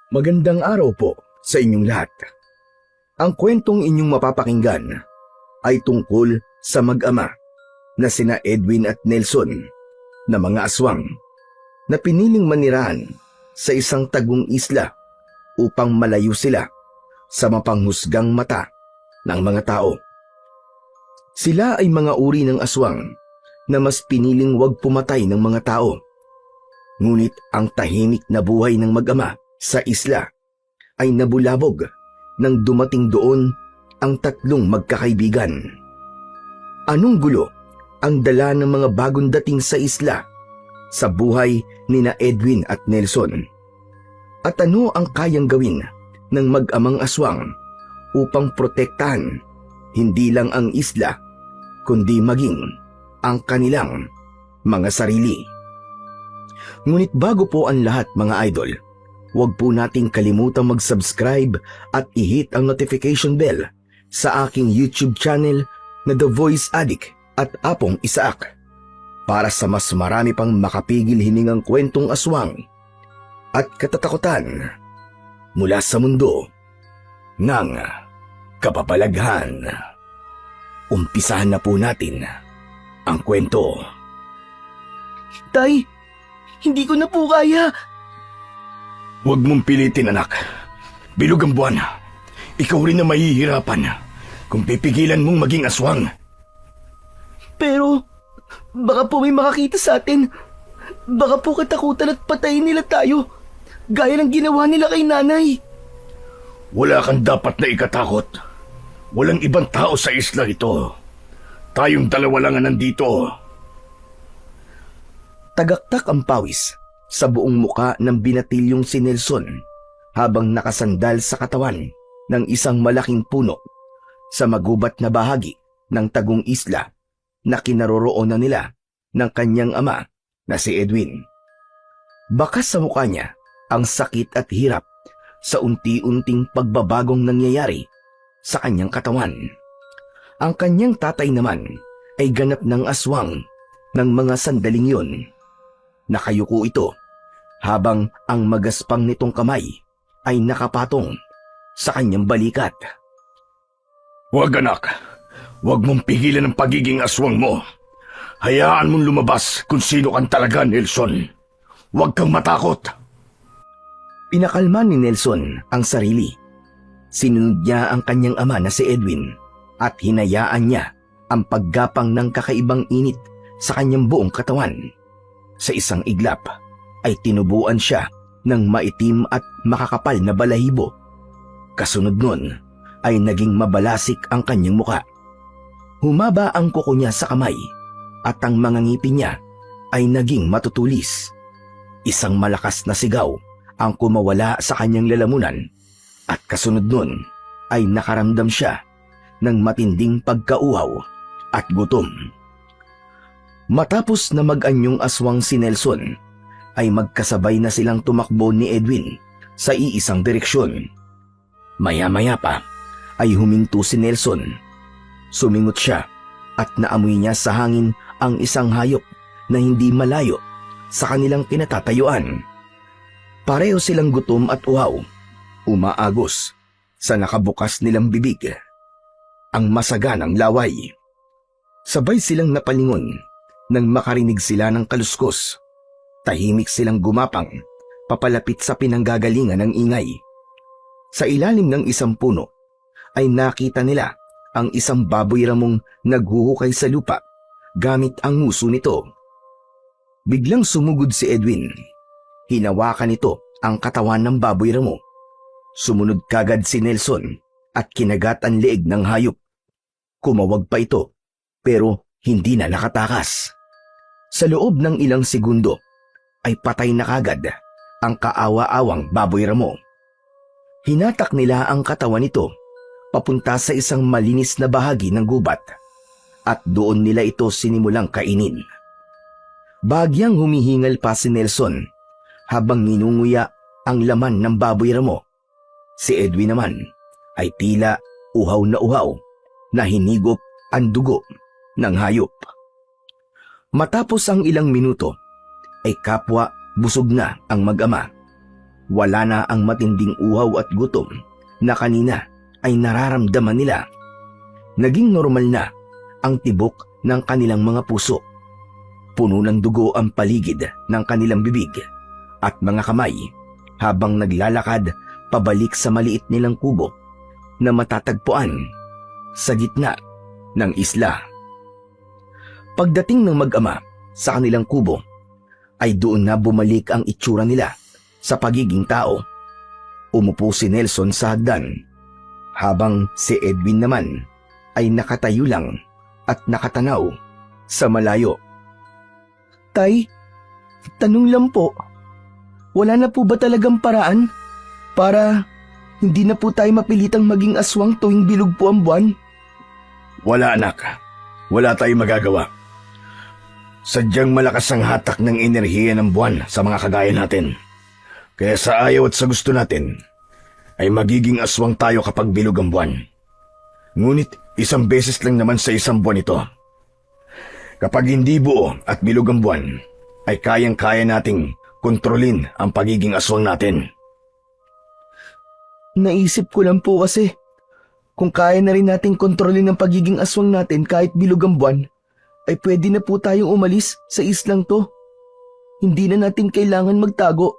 Magandang araw po sa inyong lahat. Ang kwentong inyong mapapakinggan ay tungkol sa mag-ama na sina Edwin at Nelson na mga aswang na piniling manirahan sa isang tagong isla upang malayo sila sa mapanghusgang mata ng mga tao. Sila ay mga uri ng aswang na mas piniling wag pumatay ng mga tao. Ngunit ang tahimik na buhay ng mag-ama sa isla ay nabulabog nang dumating doon ang tatlong magkakaibigan. Anong gulo ang dala ng mga bagong dating sa isla sa buhay nina Edwin at Nelson? At ano ang kayang gawin ng mag-amang aswang upang protektahan hindi lang ang isla kundi maging ang kanilang mga sarili? Ngunit bago po ang lahat mga idol, huwag po nating kalimutang mag-subscribe at i-hit ang notification bell sa aking YouTube channel na The Voice Addict at Apong Isaak para sa mas marami pang makapigil hiningang kwentong aswang at katatakutan mula sa mundo ng kababalaghan. Umpisahan na po natin ang kwento. Tay, hindi ko na po kaya. Huwag mong pilitin, anak. Bilog ang buwan. Ikaw rin na mahihirapan kung pipigilan mong maging aswang. Pero, baka po may makakita sa atin. Baka po katakutan at patayin nila tayo, gaya ng ginawa nila kay nanay. Wala kang dapat na ikatakot. Walang ibang tao sa isla ito. Tayong dalawa lang ang nandito. Tagaktak ang pawis sa buong muka ng binatilyong si Nelson habang nakasandal sa katawan ng isang malaking puno sa magubat na bahagi ng tagong isla na kinaroroonan nila ng kanyang ama na si Edwin. Bakas sa mukha niya ang sakit at hirap sa unti-unting pagbabagong nangyayari sa kanyang katawan. Ang kanyang tatay naman ay ganap ng aswang ng mga sandaling yun. Nakayuko ito habang ang magaspang nitong kamay ay nakapatong sa kanyang balikat. Huwag anak, huwag mong pigilan ang pagiging aswang mo. Hayaan mong lumabas kung sino kang talaga, Nelson. Huwag kang matakot. Pinakalma ni Nelson ang sarili. Sinunod niya ang kanyang ama na si Edwin at hinayaan niya ang paggapang ng kakaibang init sa kanyang buong katawan. Sa isang iglap ay tinubuan siya ng maitim at makakapal na balahibo. Kasunod nun ay naging mabalasik ang kanyang muka. Humaba ang kuko niya sa kamay at ang mga ngipin niya ay naging matutulis. Isang malakas na sigaw ang kumawala sa kanyang lalamunan at kasunod nun ay nakaramdam siya ng matinding pagkauhaw at gutom. Matapos na mag-anyong aswang si Nelson, ay magkasabay na silang tumakbo ni Edwin sa iisang direksyon. Maya-maya pa ay huminto si Nelson. Sumingot siya at naamoy niya sa hangin ang isang hayop na hindi malayo sa kanilang kinatatayuan. Pareho silang gutom at uhaw, umaagos sa nakabukas nilang bibig. Ang masaganang laway. Sabay silang napalingon nang makarinig sila ng kaluskos. Tahimik silang gumapang papalapit sa pinanggagalingan ng ingay. Sa ilalim ng isang puno ay nakita nila ang isang baboy ramong naghuhukay sa lupa gamit ang nguso nito. Biglang sumugod si Edwin. Hinawakan nito ang katawan ng baboy ramo. Sumunod kagad si Nelson at kinagat ang leeg ng hayop. Kumawag pa ito pero hindi na nakatakas. Sa loob ng ilang segundo ay patay na kagad ang kaawa-awang baboy ramo. Hinatak nila ang katawan nito papunta sa isang malinis na bahagi ng gubat at doon nila ito sinimulang kainin. Bagyang humihingal pa si Nelson habang ninunguya ang laman ng baboy ramo. Si Edwin naman ay tila uhaw na hinigop ang dugo ng hayop. Matapos ang ilang minuto ay kapwa busog na ang mag-ama. Wala na ang matinding uhaw at gutom na kanina ay nararamdaman nila. Naging normal na ang tibok ng kanilang mga puso. Puno ng dugo ang paligid ng kanilang bibig at mga kamay habang naglalakad pabalik sa maliit nilang kubo na matatagpuan sa gitna ng isla. Pagdating ng mag-ama sa kanilang kubo, ay doon na bumalik ang itsura nila sa pagiging tao. Umupo si Nelson sa hagdan, habang si Edwin naman ay nakatayo lang at nakatanaw sa malayo. Tay, tanong lang po, wala na po ba talagang paraan para hindi na po tayo mapilitang maging aswang tuwing bilog po ang buwan? Wala anak, wala tayong magagawa. Sadyang malakas ang hatak ng enerhiya ng buwan sa mga kagaya natin. Kaya sa ayaw at sa gusto natin, ay magiging aswang tayo kapag bilog ang buwan. Ngunit isang beses lang naman sa isang buwan ito. Kapag hindi buo at bilog ang buwan, ay kayang-kaya nating kontrolin ang pagiging aswang natin. Naisip ko lang po kasi, kung kaya na rin nating kontrolin ang pagiging aswang natin kahit bilog ang buwan, ay pwede na po tayong umalis sa islang to. Hindi na natin kailangan magtago.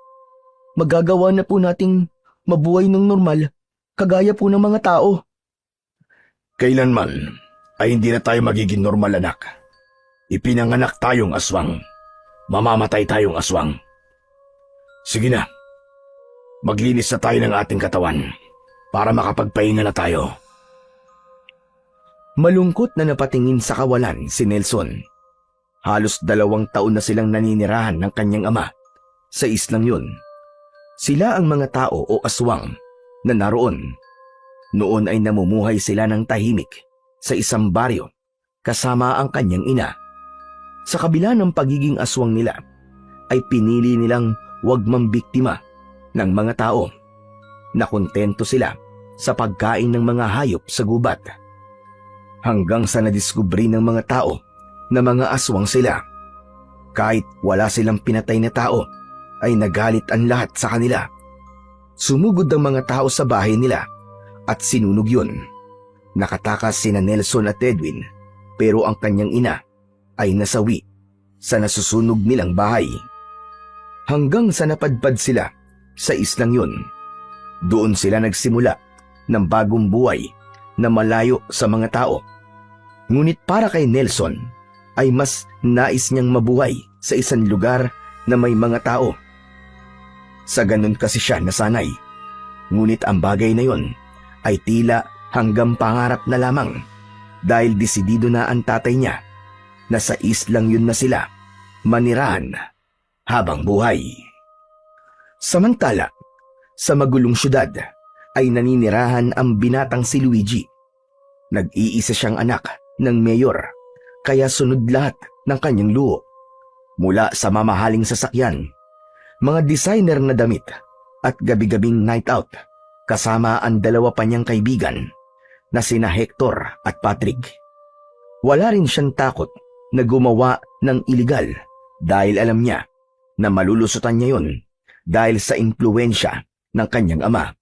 Magagawa na po nating mabuhay ng normal, kagaya po ng mga tao. Kailanman ay hindi na tayo magiging normal anak. Ipinanganak tayong aswang. Mamamatay tayong aswang. Sige na, maglinis na tayo ng ating katawan para makapagpahinga na tayo. Malungkot na napatingin sa kawalan si Nelson. Halos 2 taon na silang naninirahan ng kanyang ama sa islang yun. Sila ang mga tao o aswang na naroon. Noon ay namumuhay sila ng tahimik sa isang baryo kasama ang kanyang ina. Sa kabila ng pagiging aswang nila, ay pinili nilang huwag mambiktima ng mga tao. Nakontento sila sa pagkain ng mga hayop sa gubat. Hanggang sa nadiskubre ng mga tao na mga aswang sila. Kahit wala silang pinatay na tao, ay nagalit ang lahat sa kanila. Sumugod ang mga tao sa bahay nila at sinunog yun. Nakatakas sina Nelson at Edwin, pero ang kanyang ina ay nasawi sa nasusunog nilang bahay. Hanggang sa napadpad sila sa islang yun. Doon sila nagsimula ng bagong buhay na malayo sa mga tao. Ngunit para kay Nelson ay mas nais niyang mabuhay sa isang lugar na may mga tao. Sa ganun kasi siya nasanay. Ngunit ang bagay na yon ay tila hanggang pangarap na lamang dahil desidido na ang tatay niya na sa islang yun na sila manirahan habang buhay. Samantala, sa magulong syudad ay naninirahan ang binatang si Luigi. Nag-iisa siyang anak ng mayor, kaya sunod lahat ng kanyang luho. Mula sa mamahaling sasakyan, mga designer na damit at gabi-gabing night out, kasama ang 2 pa niyang kaibigan na sina Hector at Patrick. Wala rin siyang takot na gumawa ng iligal dahil alam niya na malulusutan niya yon dahil sa impluwensya ng kanyang ama.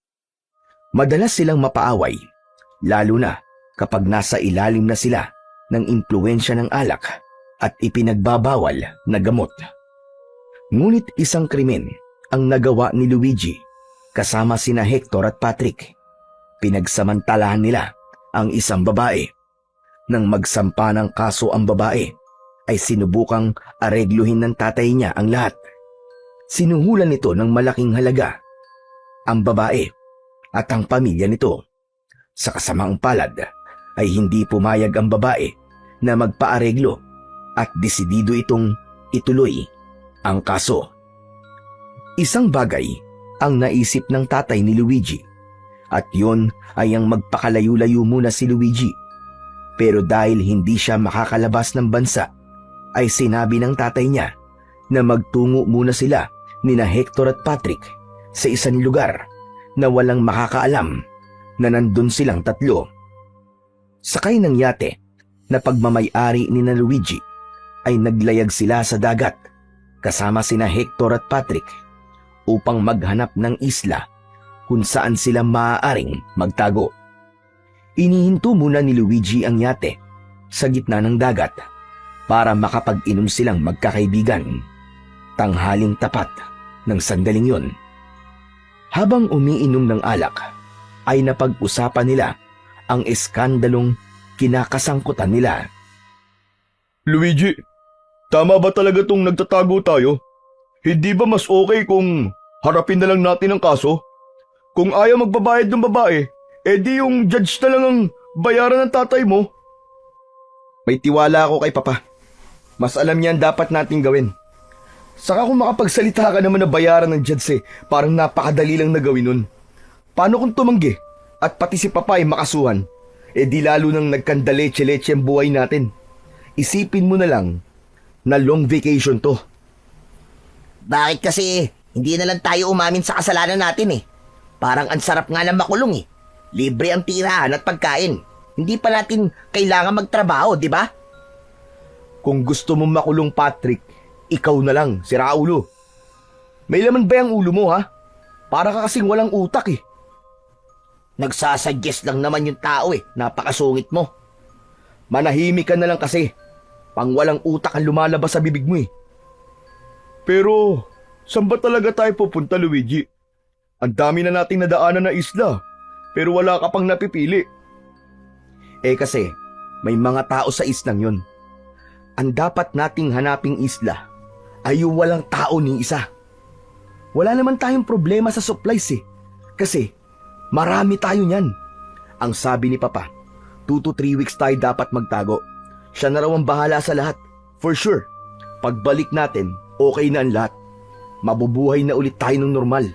Madalas silang mapaaway, lalo na kapag nasa ilalim na sila ng impluwensya ng alak at ipinagbabawal na gamot. Ngunit isang krimen ang nagawa ni Luigi kasama sina Hector at Patrick. Pinagsamantalahan nila ang isang babae. Nang magsampa ng kaso ang babae, ay sinubukang aregluhin ng tatay niya ang lahat. Sinuhulan nito ng malaking halaga ang babae at ang pamilya nito. Sa kasamaang palad ay hindi pumayag ang babae na magpaareglo at desidido itong ituloy ang kaso. Isang bagay ang naisip ng tatay ni Luigi at yon ay ang magpakalayo-layo muna si Luigi. Pero dahil hindi siya makakalabas ng bansa, ay sinabi ng tatay niya na magtungo muna sila nina Hector at Patrick sa isang lugar na walang makakaalam na nandun silang 3. Sakay ng yate na pagmamay-ari nina Luigi ay naglayag sila sa dagat kasama sina Hector at Patrick upang maghanap ng isla kung saan sila maaaring magtago. Inihinto muna ni Luigi ang yate sa gitna ng dagat para makapag-inom silang magkakaibigan. Tanghaling tapat ng sandaling yun. Habang umiinom ng alak, ay napag-usapan nila ang eskandalong kinakasangkutan nila. Luigi, tama ba talaga tong nagtatago tayo? Hindi ba mas okay kung harapin na lang natin ang kaso? Kung ayaw magbabayad ng babae, edi yung judge na lang ang bayaran ng tatay mo. May tiwala ako kay Papa. Mas alam niya ang dapat nating gawin. Saka kung makapagsalita ka naman na bayaran ng judge parang napakadali lang na gawin nun. Paano kung tumanggi at pati si Papa ay makasuhan? Di lalo nang nagkandaleche-leche ang buhay natin. Isipin mo na lang na long vacation to. Bakit kasi hindi na lang tayo umamin sa kasalanan natin eh? Parang ang sarap nga na makulong eh. Libre ang tirahan at pagkain. Hindi pa natin kailangan magtrabaho, di ba? Kung gusto mong makulong, Patrick, ikaw na lang, si Raulo. May laman ba ang ulo mo, ha? Para ka kasing walang utak eh. Nagsasuggest lang naman yung tao eh. Napakasungit mo. Manahimik ka na lang kasi. Pang walang utak ang lumalabas sa bibig mo eh. Pero, saan ba talaga tayo pupunta, Luigi? Ang dami na nating nadaanan na isla, pero wala ka pang napipili. Kasi, may mga tao sa islang yon. Ang dapat nating hanaping isla ay yung walang tao ni isa. Wala naman tayong problema sa supplies eh. Kasi, marami tayo niyan. Ang sabi ni Papa, 2 to 3 weeks tayo dapat magtago. Siya na raw ang bahala sa lahat. For sure, pagbalik natin, okay na ang lahat. Mabubuhay na ulit tayo ng normal.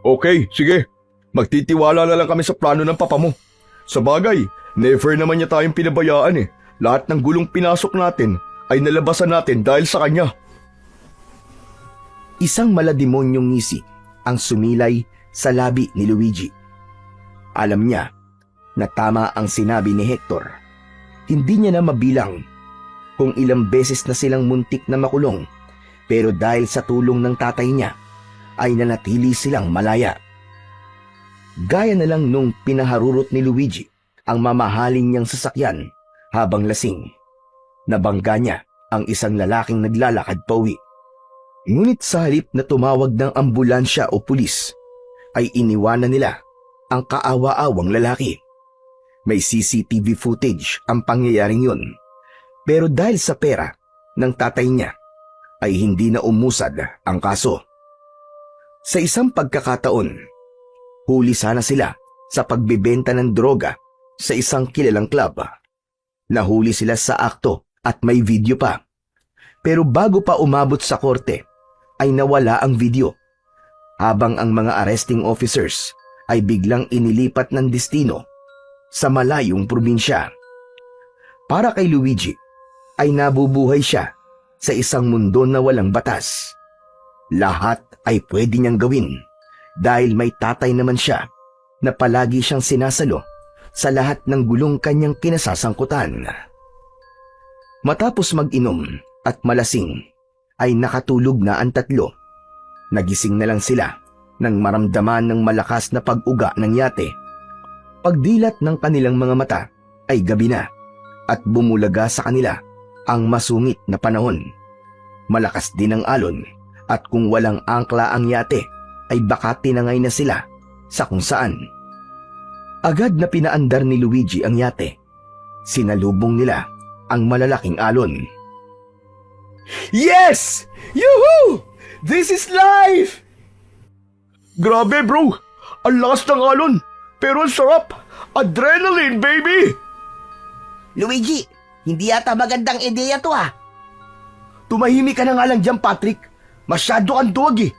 Okay, sige. Magtitiwala na lang kami sa plano ng Papa mo. Sa bagay, never naman niya tayong pinabayaan eh. Lahat ng gulong pinasok natin ay nalabasan natin dahil sa kanya. Isang malademonyong ngisi ang sumilay sa labi ni Luigi. Alam niya na tama ang sinabi ni Hector. Hindi niya na mabilang kung ilang beses na silang muntik na makulong, pero dahil sa tulong ng tatay niya ay nanatili silang malaya. Gaya na lang nung pinaharurot ni Luigi ang mamahaling niyang sasakyan habang lasing. Nabangga niya ang isang lalaking naglalakad pauwi. Ngunit sa halip na tumawag ng ambulansya o pulis, ay iniwanan nila ang kaawa-awang lalaki. May CCTV footage ang pangyayaring yun. Pero dahil sa pera ng tatay niya, ay hindi na umusad ang kaso. Sa isang pagkakataon, huli sana sila sa pagbebenta ng droga sa isang kilalang club. Nahuli sila sa akto at may video pa. Pero bago pa umabot sa korte, ay nawala ang video. Habang ang mga arresting officers ay biglang inilipat ng destino sa malayong probinsya. Para kay Luigi, ay nabubuhay siya sa isang mundo na walang batas. Lahat ay pwede niyang gawin dahil may tatay naman siya na palagi siyang sinasalo sa lahat ng gulong kanyang kinasasangkutan. Matapos mag-inom at malasing, ay nakatulog na ang tatlo. Nagising na lang sila nang maramdaman ng malakas na pag-uga ng yate. Pagdilat ng kanilang mga mata ay gabi na at bumulaga sa kanila ang masungit na panahon. Malakas din ang alon at kung walang angkla ang yate ay baka tinangay na sila sa kung saan. Agad na pinaandar ni Luigi ang yate. Sinalubong nila ang malalaking alon. Yes! Yuhu! This is life! Grabe bro! Ang lakas ng alon! Pero ang sarap! Adrenaline, baby! Luigi, hindi yata magandang ideya to ah. Tumahimik ka na nga lang dyan, Patrick. Masyado kang duwag eh.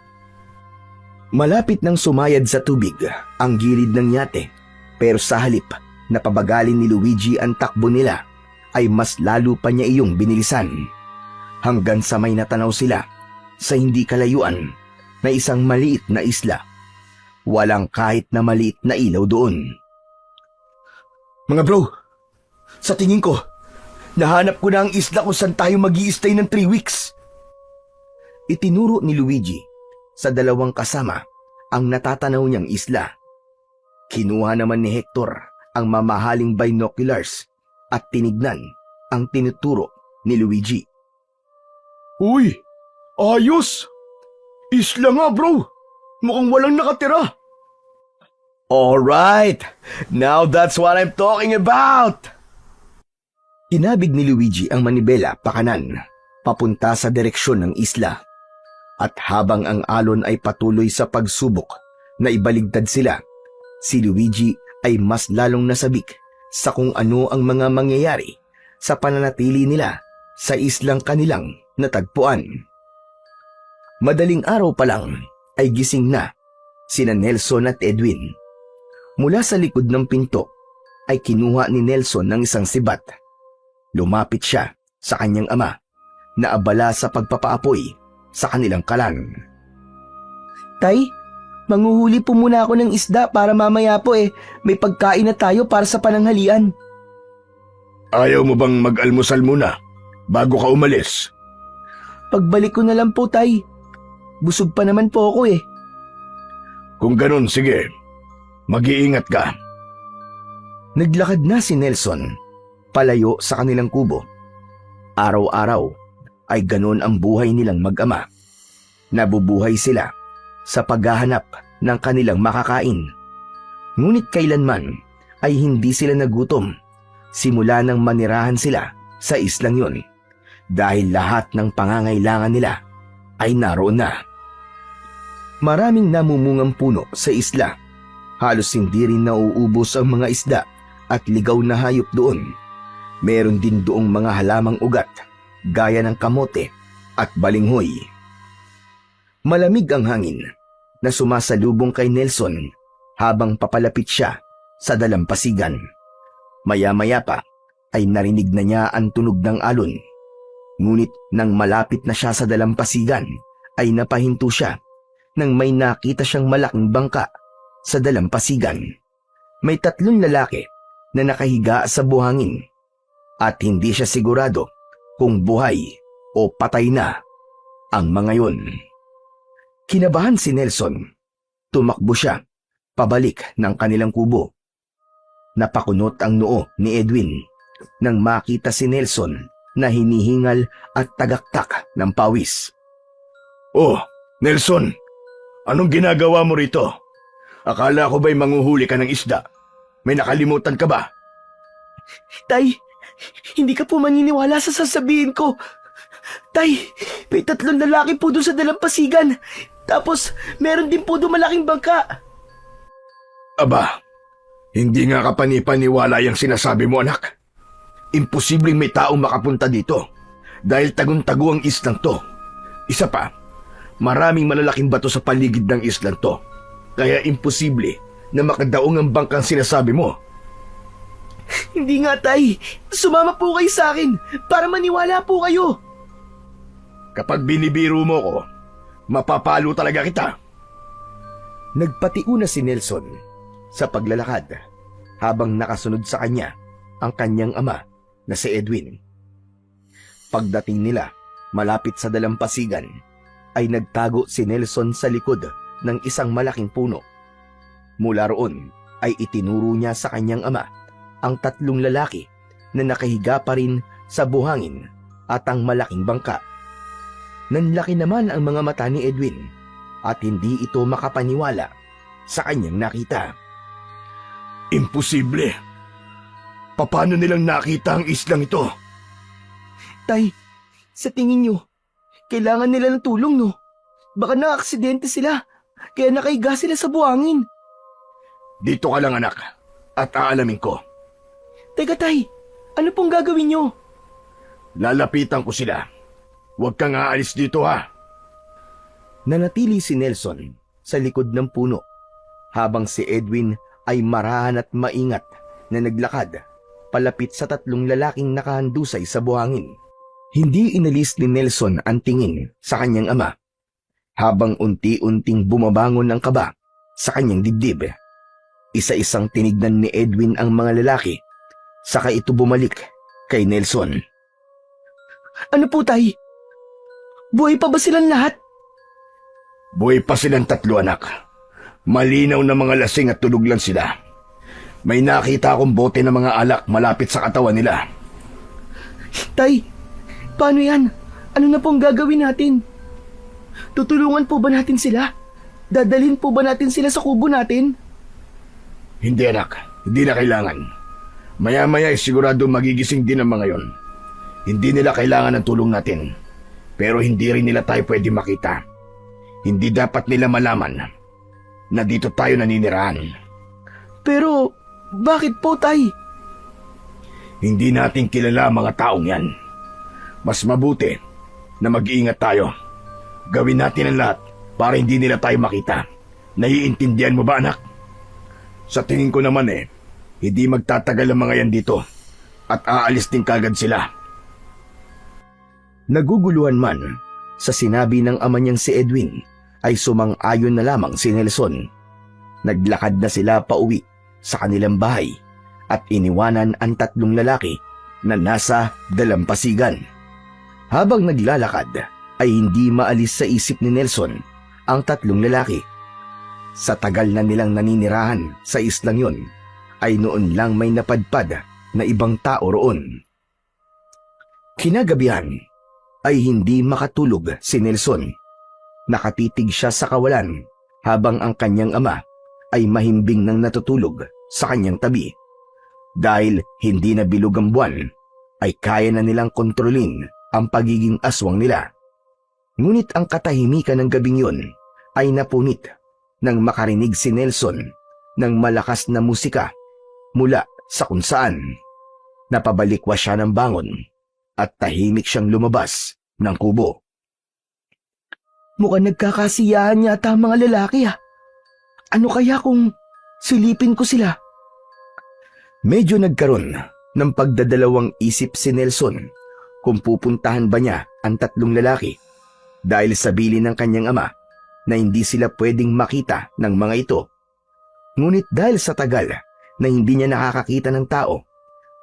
Malapit nang sumayad sa tubig ang gilid ng yate, pero sa halip na pabagalin ni Luigi ang takbo nila, ay mas lalo pa niya iyong binilisan. Hanggang sa may natanaw sila sa hindi kalayuan na isang maliit na isla. Walang kahit na maliit na ilaw doon. Mga bro, sa tingin ko, nahanap ko na ang isla kung saan tayo mag-i-stay ng 3 weeks. Itinuro ni Luigi sa dalawang kasama ang natatanaw niyang isla. Kinuha naman ni Hector ang mamahaling binoculars at tinignan ang tinuturo ni Luigi. Uy! Ayos! Isla nga, bro! Mukhang walang nakatira! Alright! Now that's what I'm talking about! Inabig ni Luigi ang manibela pakanan, papunta sa direksyon ng isla. At habang ang alon ay patuloy sa pagsubok na ibaligtad sila, si Luigi ay mas lalong nasabik sa kung ano ang mga mangyayari sa pananatili nila sa islang kanilang natagpuan. Madaling araw pa lang ay gising na sina Nelson at Edwin. Mula sa likod ng pinto ay kinuha ni Nelson ng isang sibat. Lumapit siya sa kanyang ama na abala sa pagpapaapoy sa kanilang kalan. Tay, manghuhuli po muna ako ng isda para mamaya po may pagkain na tayo para sa pananghalian. Ayaw mo bang mag-almusal muna bago ka umalis? Pagbalik ko na lang po, Tay. Busog pa naman po ako Kung ganun, sige. Mag-iingat ka. Naglakad na si Nelson palayo sa kanilang kubo. Araw-araw ay ganon ang buhay nilang mag-ama. Nabubuhay sila sa paghahanap ng kanilang makakain. Ngunit kailanman ay hindi sila nagutom simula nang manirahan sila sa islang yun dahil lahat ng pangangailangan nila ay naroon na. Maraming namumungang puno sa isla. Halos hindi rin nauubos ang mga isda at ligaw na hayop doon. Meron din doong mga halamang ugat gaya ng kamote at balinghoy. Malamig ang hangin na sumasalubong kay Nelson habang papalapit siya sa dalampasigan. Maya-maya pa ay narinig na niya ang tunog ng alon. Ngunit nang malapit na siya sa dalampasigan ay napahinto siya nang may nakita siyang malaking bangka sa dalampasigan. May 3 lalaki na nakahiga sa buhangin at hindi siya sigurado kung buhay o patay na ang mga yun. Kinabahan si Nelson. Tumakbo siya pabalik ng kanilang kubo. Napakunot ang noo ni Edwin nang makita si Nelson na hinihingal at tagaktak ng pawis. Oh, Nelson! Anong ginagawa mo rito? Akala ko ba'y manghuhuli ka ng isda? May nakalimutan ka ba? Tay, hindi ka po maniniwala sa sasabihin ko. Tay, may 3 lalaki po doon sa dalampasigan. Tapos, meron din po doon malaking bangka. Aba, hindi nga kapanipaniwala yung sinasabi mo, anak. Imposibleng may taong makapunta dito dahil tagun-tago ang islang to. Isa pa, maraming malalaking bato sa paligid ng islang to. Kaya imposible na makadaong ang bangkang sinasabi mo. Hindi nga, Tay. Sumama po kayo sa akin para maniwala po kayo. Kapag binibiro mo ko, mapapalo talaga kita. Nagpatiuna si Nelson sa paglalakad habang nakasunod sa kanya ang kanyang ama na si Edwin. Pagdating nila malapit sa dalampasigan ay nagtago si Nelson sa likod ng isang malaking puno. Mula roon ay itinuro niya sa kanyang ama ang 3 lalaki na nakahiga pa rin sa buhangin at ang malaking bangka. Nanlaki naman ang mga mata ni Edwin at hindi ito makapaniwala sa kanyang nakita. Imposible. Paano nilang nakita ang islang ito? Tay, sa tingin nyo, kailangan nila ng tulong, no? Baka na-aksidente sila, kaya nakahiga sila sa buhangin. Dito ka lang, anak, at aalamin ko. Teka, Tay, ano pong gagawin nyo? Lalapitan ko sila. Huwag kang aalis dito, ha? Nanatili si Nelson sa likod ng puno habang si Edwin ay marahan at maingat na naglakad palapit sa 3 lalaking nakahandusay sa buhangin. Hindi inalis ni Nelson ang tingin sa kanyang ama habang unti-unting bumabangon ang kaba sa kanyang dibdib. Isa-isang tinignan ni Edwin ang mga lalaki saka ito bumalik kay Nelson. Ano po, Tay? Buhay pa ba silang lahat? Buhay pa silang tatlo, anak. Malinaw na mga lasing at tulog lang sila. May nakita akong bote ng mga alak malapit sa katawan nila. Tay, paano yan? Ano na pong gagawin natin? Tutulungan po ba natin sila? Dadalhin po ba natin sila sa kubo natin? Hindi, anak. Hindi na kailangan. Maya-maya sigurado magigising din ang mga yon. Hindi nila kailangan ng tulong natin. Pero hindi rin nila tayo pwede makita. Hindi dapat nila malaman na dito tayo naninirahan. Pero, bakit po, Tay? Hindi natin kilala ang mga taong yan. Mas mabuti na mag-iingat tayo. Gawin natin ang lahat para hindi nila tayo makita. Naiintindihan mo ba, anak? Sa tingin ko naman hindi magtatagal ang mga yan dito at aalis din kagad sila. Naguguluhan man sa sinabi ng ama niyang si Edwin, ay sumang-ayon na lamang si Nelson. Naglakad na sila pauwi sa kanilang bahay at iniwanan ang tatlong lalaki na nasa dalampasigan. Habang naglalakad ay hindi maalis sa isip ni Nelson ang tatlong lalaki. Sa tagal na nilang naninirahan sa islang yon, ay noon lang may napadpad na ibang tao roon. Kinagabihan ay hindi makatulog si Nelson. Nakatitig siya sa kawalan habang ang kanyang ama ay mahimbing nang natutulog sa kanyang tabi. Dahil hindi na bilog ang buwan, ay kaya na nilang kontrolin ang pagiging aswang nila. Ngunit ang katahimikan ng gabing yun ay napunit nang makarinig si Nelson ng malakas na musika mula sa kung saan. Napabalikwa siya ng bangon at tahimik siyang lumabas ng kubo. Mukhang nagkakasiyahan yata ang mga lalaki Ano kaya kung silipin ko sila? Medyo nagkaroon ng pagdadalawang isip si Nelson kung pupuntahan ba niya ang tatlong lalaki dahil sa bilin ng kanyang ama na hindi sila pwedeng makita ng mga ito. Ngunit dahil sa tagal na hindi niya nakakakita ng tao,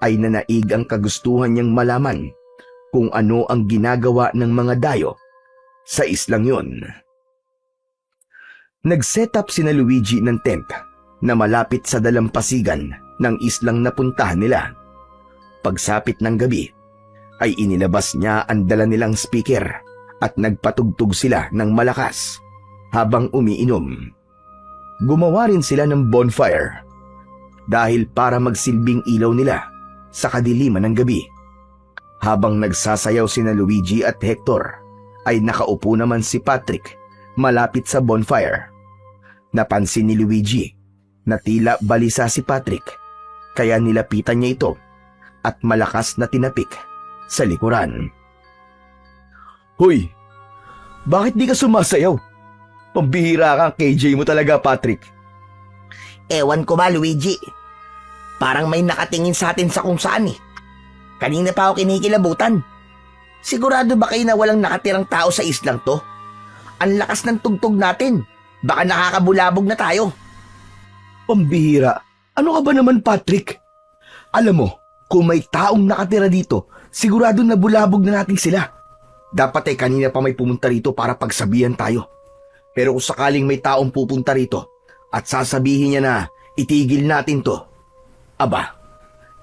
ay nanaig ang kagustuhan niyang malaman kung ano ang ginagawa ng mga dayo sa islang yon. Nag-set up sina Luigi ng tent na malapit sa dalampasigan ng islang napuntahan nila. Pagsapit ng gabi, ay inilabas niya ang dala nilang speaker at nagpatugtog sila ng malakas habang umiinom. Gumawa rin sila ng bonfire dahil para magsilbing ilaw nila sa kadiliman ng gabi. Habang nagsasayaw sina Luigi at Hector, ay nakaupo naman si Patrick malapit sa bonfire. Napansin ni Luigi na tila balisa si Patrick, kaya nilapitan niya ito at malakas na tinapik sa likuran. Hoy, bakit di ka sumasayaw? Pambihira ka, KJ mo talaga, Patrick. Ewan ko ba, Luigi? Parang may nakatingin sa atin sa kung saan Kanina pa ako kinikilabutan. Sigurado ba kayo na walang nakatirang tao sa islang to? Ang lakas ng tugtog natin. Baka nakakabulabog na tayo. Pambihira. Ano ka ba naman, Patrick? Alam mo, kung may taong nakatira dito, sigurado na bulabog na natin sila. Dapat ay kanina pa may pumunta rito para pagsabihan tayo. Pero kung sakaling may taong pupunta rito at sasabihin niya na itigil natin to, aba,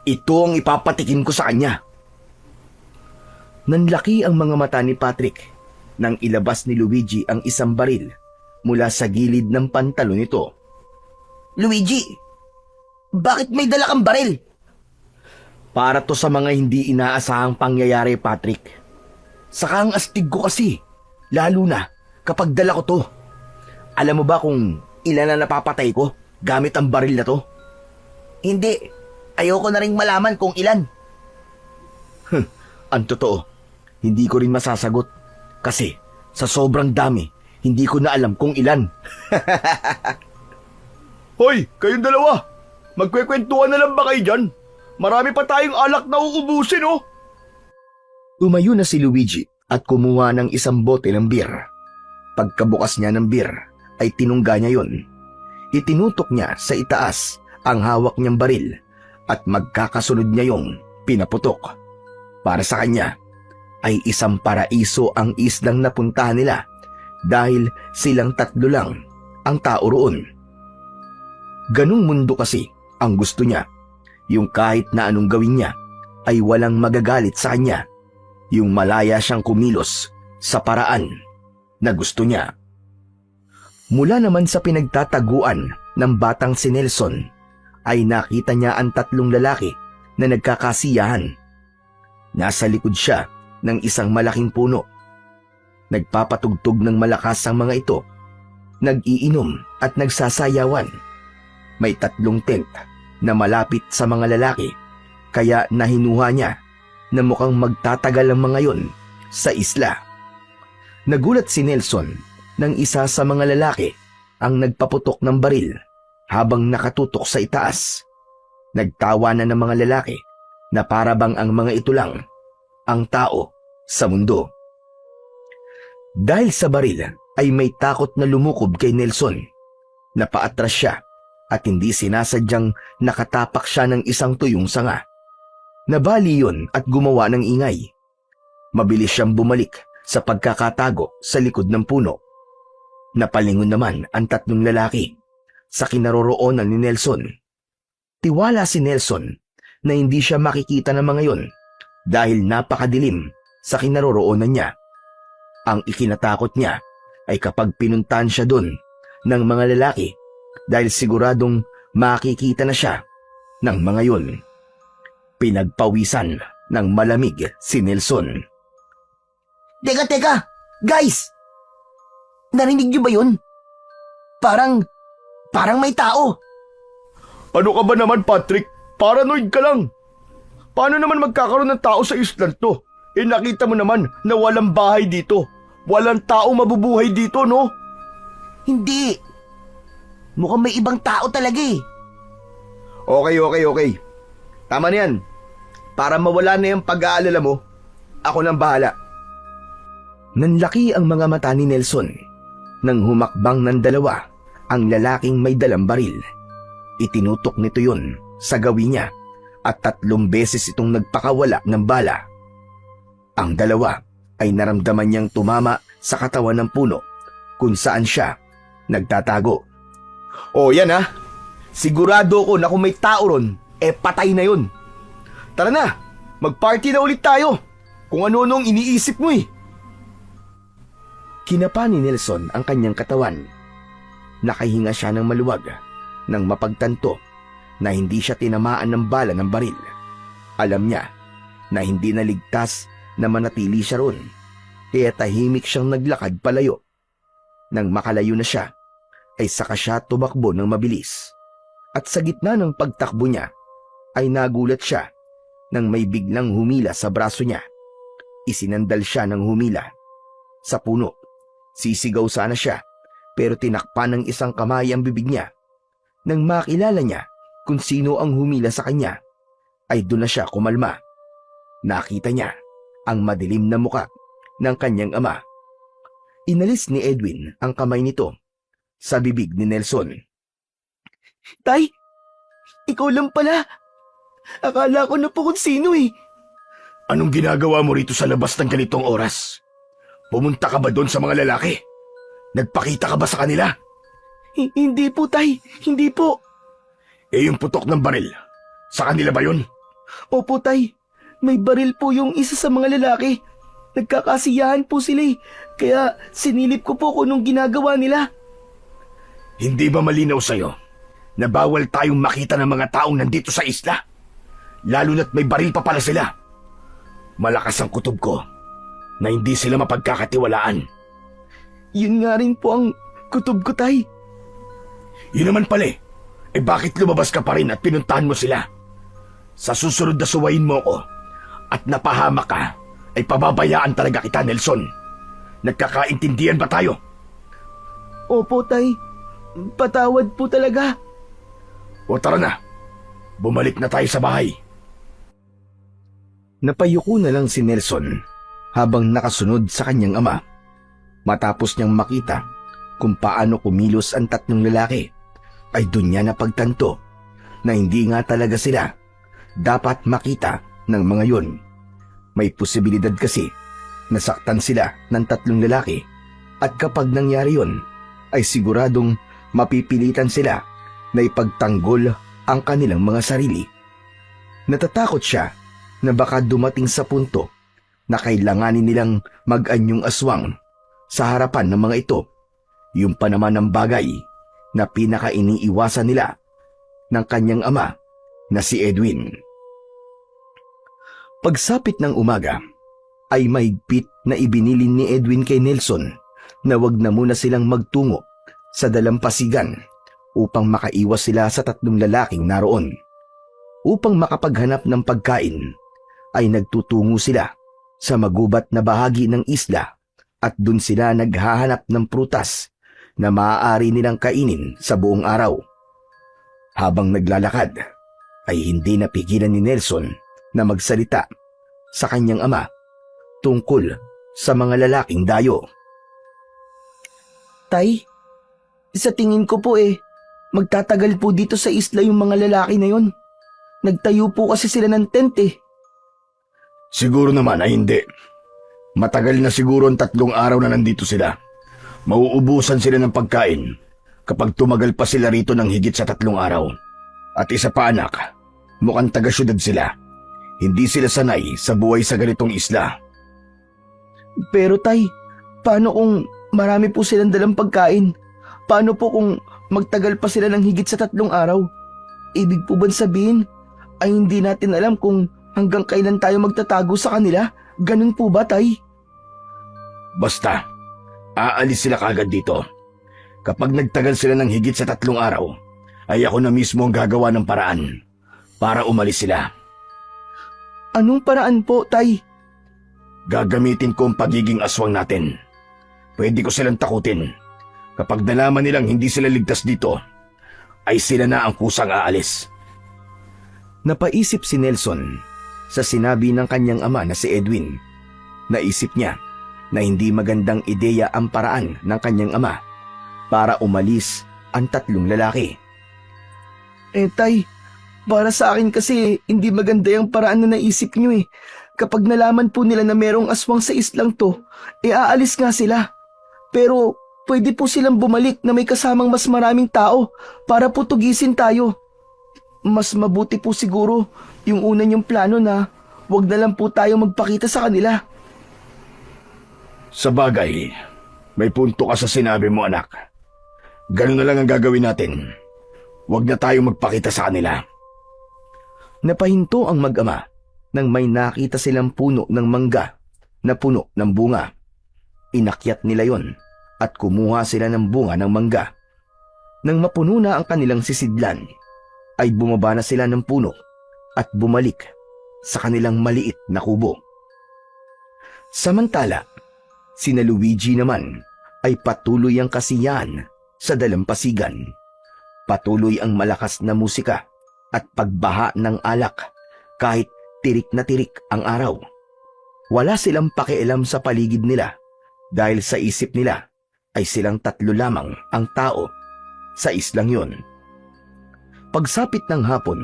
ito ang ipapatikin ko sa kanya. Nanlaki ang mga mata ni Patrick nang ilabas ni Luigi ang isang baril mula sa gilid ng pantalon nito. Luigi, bakit may dala kang baril? Para to sa mga hindi inaasahang pangyayari, Patrick. Saka ang astig ko kasi, lalo na kapag dala ko to. Alam mo ba kung ilan na napapatay ko gamit ang baril na to? Hindi, ayoko na ring malaman kung ilan. Ang totoo, hindi ko rin masasagot. Kasi sa sobrang dami, hindi ko na alam kung ilan. Hoy, kayong dalawa! Magkwekwentuhan na lang ba kayo dyan? Marami pa tayong alak na uubusin, Tumayo na si Luigi at kumuha ng isang bote ng beer. Pagkabukas niya ng beer, ay tinungga niya yon. Itinutok niya sa itaas ang hawak niyang baril at magkakasunod niya yung pinaputok. Para sa kanya, ay isang paraiso ang islang napuntahan nila dahil silang tatlo lang ang tao roon. Ganung mundo kasi ang gusto niya, yung kahit na anong gawin niya ay walang magagalit sa kanya, yung malaya siyang kumilos sa paraan na gusto niya. Mula naman sa pinagtataguan ng batang si Nelson ay nakita niya ang tatlong lalaki na nagkakasiyahan. Nasa likod siya ng isang malaking puno. Nagpapatugtog ng malakas ang mga ito. Nag-iinom at nagsasayawan. May 3 tent na malapit sa mga lalaki, kaya nahinuha niya na mukhang magtatagal ang mga yon sa isla. Nagulat si Nelson nang isa sa mga lalaki ang nagpaputok ng baril habang nakatutok sa itaas. Nagtawa na ng mga lalaki na para bang ang mga ito lang ang tao sa mundo. Dahil sa baril ay may takot na lumukob kay Nelson. Napaatras siya at hindi sinasadyang nakatapak siya ng isang tuyong sanga. Nabali yun at gumawa ng ingay. Mabilis siyang bumalik sa pagkakatago sa likod ng puno. Napalingon naman ang 3 lalaki sa kinaroroonan ni Nelson. Tiwala si Nelson na hindi siya makikita ng mga yon dahil napakadilim sa kinaroroonan niya. Ang ikinatakot niya ay kapag pinuntahan siya doon ng mga lalaki dahil siguradong makikita na siya ng mga yon. Pinagpawisan ng malamig si Nelson. Teka! Guys! Narinig niyo ba yun? Parang may tao. Ano ka ba naman, Patrick? Paranoid ka lang. Paano naman magkakaroon ng tao sa islang to? Nakita mo naman na walang bahay dito. Walang tao mabubuhay dito, no? Hindi. Mukhang may ibang tao talaga eh. Okay. Tama na yan. Para mawala na yung pag-aalala mo, ako nang bahala. Nanlaki ang mga mata ni Nelson nang humakbang ng 2 ang lalaking may dalang baril. Itinutok nito yun sa gawi niya at 3 beses itong nagpakawala ng bala. Ang 2 ay naramdaman niyang tumama sa katawan ng puno kung saan siya nagtatago. Yan ha. Sigurado ko na kung may tao ron, patay na yun. Tara na, mag-party na ulit tayo. Kung ano-anong iniisip mo eh. Kinapa ni Nelson ang kanyang katawan. Nakahinga siya ng maluwag nang mapagtanto na hindi siya tinamaan ng bala ng baril. Alam niya na hindi naligtas na manatili siya ron, kaya tahimik siyang naglakad palayo. Nang makalayo na siya, ay saka siya tumakbo ng mabilis. At sa gitna ng pagtakbo niya, ay nagulat siya nang may biglang humila sa braso niya. Isinandal siya ng humila. Sa puno, sisigaw sana siya, pero tinakpan ng isang kamay ang bibig niya. Nang makilala niya kung sino ang humila sa kanya, ay doon na siya kumalma. Nakita niya ang madilim na muka ng kanyang ama. Inalis ni Edwin ang kamay nito sa bibig ni Nelson. Tay, ikaw lang pala. Akala ko na po kung sino eh. Anong ginagawa mo rito sa labas ng ganitong oras? Pumunta ka ba doon sa mga lalaki? Nagpakita ka ba sa kanila? Hindi po, Tay. Hindi po. Yung putok ng baril, sa kanila ba yun? Opo, Tay. May baril po yung isa sa mga lalaki. Nagkakasiyahan po sila eh. Kaya sinilip ko po kung anong ginagawa nila. Hindi ba malinaw sa'yo na bawal tayong makita ng mga taong nandito sa isla? Lalo na't may baril pa pala sila. Malakas ang kutob ko na hindi sila mapagkakatiwalaan. Yun nga rin po ang kutob ko, Tay. Yun naman pala bakit lumabas ka pa rin at pinuntahan mo sila? Sa susunod na suwayin mo ko at napahamak ka, ay pababayaan talaga kita, Nelson. Nagkakaintindihan ba tayo? Opo, Tay. Patawad po talaga. O tara na, bumalik na tayo sa bahay. Napayuko na lang si Nelson habang nakasunod sa kanyang ama. Matapos niyang makita kung paano kumilos ang 3 lalaki, ay doon niya napagtanto na hindi nga talaga sila dapat makita ng mga yon. May posibilidad kasi nasaktan sila ng 3 lalaki At kapag nangyari yon, ay siguradong mapipilitan sila na ipagtanggol ang kanilang mga sarili. Natatakot siya na baka dumating sa punto na kailanganin nilang mag-anyong aswang sa harapan ng mga ito. Yung pa naman ang bagay na pinaka-iniiwasan nila ng kanyang ama na si Edwin. Pagsapit ng umaga, ay mahigpit na ibinilin ni Edwin kay Nelson na wag na muna silang magtungo sa dalampasigan upang makaiwas sila sa tatlong lalaking naroon. Upang makapaghanap ng pagkain, ay nagtutungo sila sa magubat na bahagi ng isla at dun sila naghahanap ng prutas na maaari nilang kainin sa buong araw. Habang naglalakad, ay hindi napigilan ni Nelson na magsalita sa kanyang ama tungkol sa mga lalaking dayo. Tay, sa tingin ko po magtatagal po dito sa isla yung mga lalaki na yon. Nagtayo po kasi sila ng tent Siguro naman ay hindi. Matagal na siguro ang 3 araw na nandito sila. Mauubusan sila ng pagkain kapag tumagal pa sila rito ng higit sa 3 araw. At isa pa anak, mukhang taga-syudad sila. Hindi sila sanay sa buhay sa ganitong isla. Pero tay, paano kung marami po silang dalang pagkain? Paano po kung magtagal pa sila ng higit sa 3 araw? Ibig po ba sabihin ay hindi natin alam kung hanggang kailan tayo magtatago sa kanila? Ganun po ba, tay? Basta, aalis sila kagad dito. Kapag nagtagal sila ng higit sa 3 araw, ay ako na mismo ang gagawa ng paraan para umalis sila. Anong paraan po, tay? Gagamitin ko ang pagiging aswang natin. Pwede ko silang takutin. Kapag nalaman nilang hindi sila ligtas dito, ay sila na ang kusang aalis. Napaisip si Nelson sa sinabi ng kanyang ama na si Edwin. Naisip niya na hindi magandang ideya ang paraan ng kanyang ama para umalis ang 3 lalaki. Tay, para sa akin kasi hindi maganda yung paraan na naisip nyo Kapag nalaman po nila na merong aswang sa islang to, aalis nga sila. Pero pwede po silang bumalik na may kasamang mas maraming tao para putugisin tayo. Mas mabuti po siguro yung una niyong plano na wag na lang po tayo magpakita sa kanila. Sa bagay, may punto ka sa sinabi mo anak. Ganun na lang ang gagawin natin. Huwag na tayo magpakita sa kanila. Napahinto ang mag-ama nang may nakita silang puno ng mangga na puno ng bunga. Inakyat nila yon at kumuha sila ng bunga ng mangga. Nang mapuno na ang kanilang sisidlan, ay bumaba na sila ng puno at bumalik sa kanilang maliit na kubo. Samantala, sina Luigi naman ay patuloy ang kasiyahan sa dalampasigan. Patuloy ang malakas na musika at pagbaha ng alak kahit tirik na tirik ang araw. Wala silang pakialam sa paligid nila dahil sa isip nila ay silang 3 lamang ang tao sa islang yon. Pagsapit ng hapon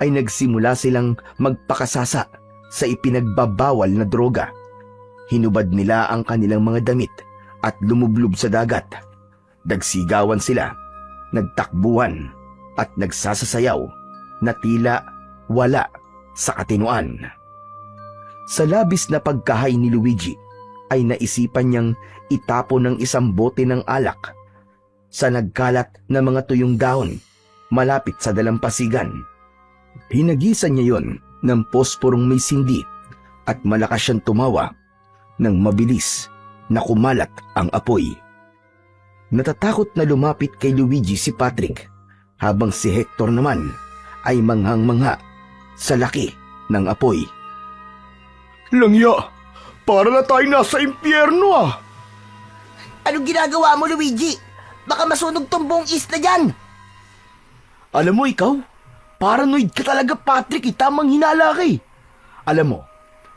ay nagsimula silang magpakasasa sa ipinagbabawal na droga. Hinubad nila ang kanilang mga damit at lumublob sa dagat. Nagsigawan sila, nagtakbuhan at nagsasasayaw na tila wala sa katinuan. Sa labis na pagkahay ni Luigi ay naisipan niyang itapon ng isang bote ng alak sa nagkalat na mga tuyong dahon malapit sa dalampasigan. Hinagisan niya yon ng posporong may sindi at malakas siyang tumawa nang mabilis na kumalat ang apoy. Natatakot na lumapit kay Luigi si Patrick habang si Hector naman ay manghang-mangha sa laki ng apoy. Langya, para na tayo nasa impyerno Anong ginagawa mo, Luigi? Baka masunog tong buong isla dyan. Alam mo ikaw, paranoid ka talaga Patrick, tamang hinala ka Alam mo,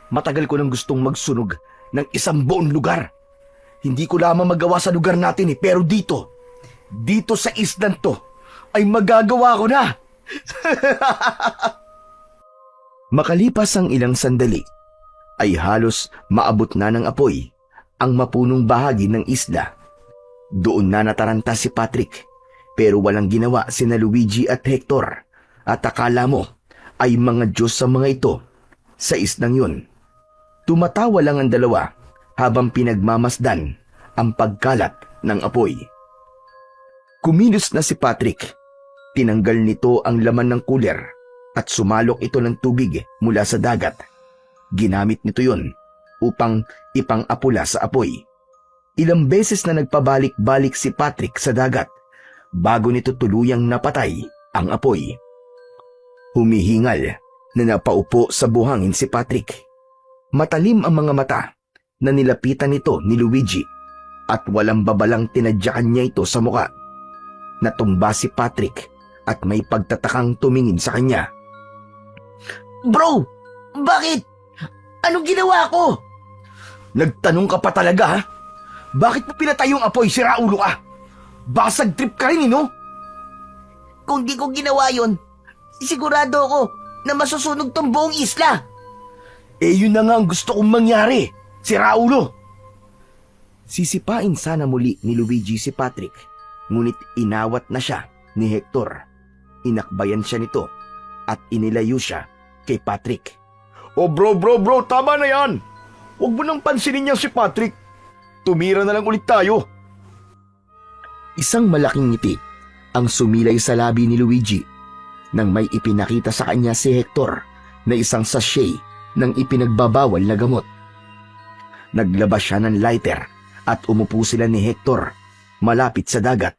matagal ko nang gustong magsunog ng isang buong lugar. Hindi ko lamang magawa sa lugar natin pero dito sa islan to, ay magagawa ko na. Makalipas ang ilang sandali, ay halos maabot na ng apoy ang mapunong bahagi ng isla Doon na nataranta si Patrick, pero walang ginawa sina Luigi at Hector, at akala mo ay mga Diyos sa mga ito sa islang yun. Tumatawa lang ang dalawa habang pinagmamasdan ang pagkalat ng apoy. Kumilos na si Patrick. Tinanggal nito ang laman ng cooler at sumalok ito ng tubig mula sa dagat. Ginamit nito yon upang ipang-apula sa apoy. Ilang beses na nagpabalik-balik si Patrick sa dagat bago nito tuluyang napatay ang apoy. Humihingal na napaupo sa buhangin si Patrick. Matalim ang mga mata na nilapitan nito ni Luigi at walang babalang tinadyakan niya ito sa muka. Natumba si Patrick at may pagtatakang tumingin sa kanya. Bro, bakit? Anong ginawa ko? Nagtanong ka pa talaga, ha? Bakit mo pinatay yung apoy, siraulo ka? Basag trip ka rin, no? Kung di ko ginawa yon, sigurado ako na masusunog tong buong isla. Eh yun na nga ang gusto kong mangyari, siraulo. Sisipain sana muli ni Luigi si Patrick, ngunit inawat na siya ni Hector. Inakbayan siya nito at inilayo siya kay Patrick. Oh bro, tama na yan. Huwag mo nang pansinin niya si Patrick. Tumira na lang ulit tayo. Isang malaking ngiti ang sumilay sa labi ni Luigi nang may ipinakita sa kanya si Hector na isang sachet ng ipinagbabawal na gamot. Naglabas siya ng lighter at umupo sila ni Hector malapit sa dagat.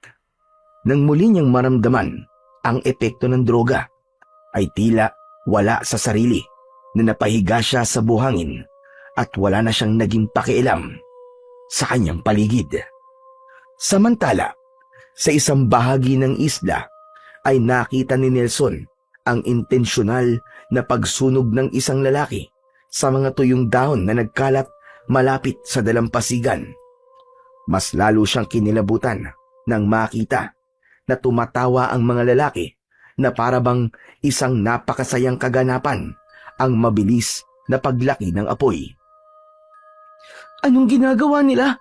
Nang muli niyang maramdaman ang epekto ng droga, ay tila wala sa sarili na napahiga siya sa buhangin at wala na siyang naging pakialam sa kanyang paligid. Samantala, sa isang bahagi ng isla ay nakita ni Nelson ang intensyonal na pagsunog ng isang lalaki sa mga tuyong dahon na nagkalat malapit sa dalampasigan. Mas lalo siyang kinilabutan nang makita na tumatawa ang mga lalaki na parabang isang napakasayang kaganapan ang mabilis na paglaki ng apoy. Anong ginagawa nila?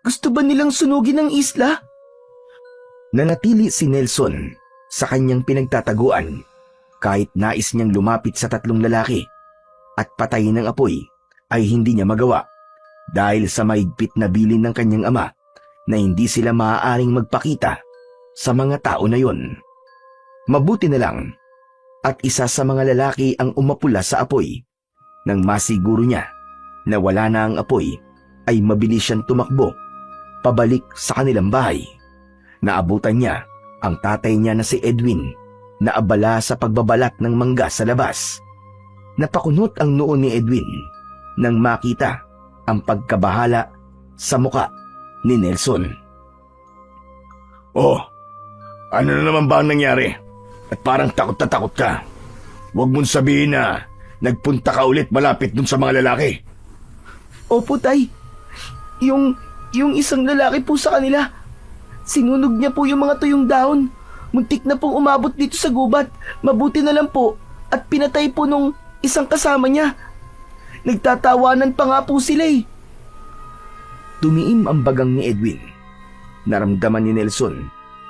Gusto ba nilang sunugin ang isla? Nanatili si Nelson sa kanyang pinagtataguan kahit nais niyang lumapit sa tatlong lalaki at patayin ng apoy ay hindi niya magawa dahil sa mahigpit na bilin ng kanyang ama na hindi sila maaaring magpakita sa mga tao na yon. Mabuti na lang at isa sa mga lalaki ang umapula sa apoy. Nang masiguro niya na wala na ang apoy ay mabilis siyang tumakbo pabalik sa kanilang bahay. Naabutan niya ang tatay niya na si Edwin na abala sa pagbabalat ng mangga sa labas. Napakunot ang noo ni Edwin nang makita ang pagkabahala sa muka ni Nelson. Oh, ano na naman ba ang nangyari? At parang takot na takot ka. Huwag mong sabihin na nagpunta ka ulit malapit dun sa mga lalaki. Opo, tay. Yung isang lalaki po sa kanila. Sinunog niya po yung mga tuyong dahon. Muntik na pong umabot dito sa gubat. Mabuti na lang po at pinatay po nung isang kasama niya. Nagtatawanan pa nga po sila eh. Tumiim ang bagang ni Edwin. Naramdaman ni Nelson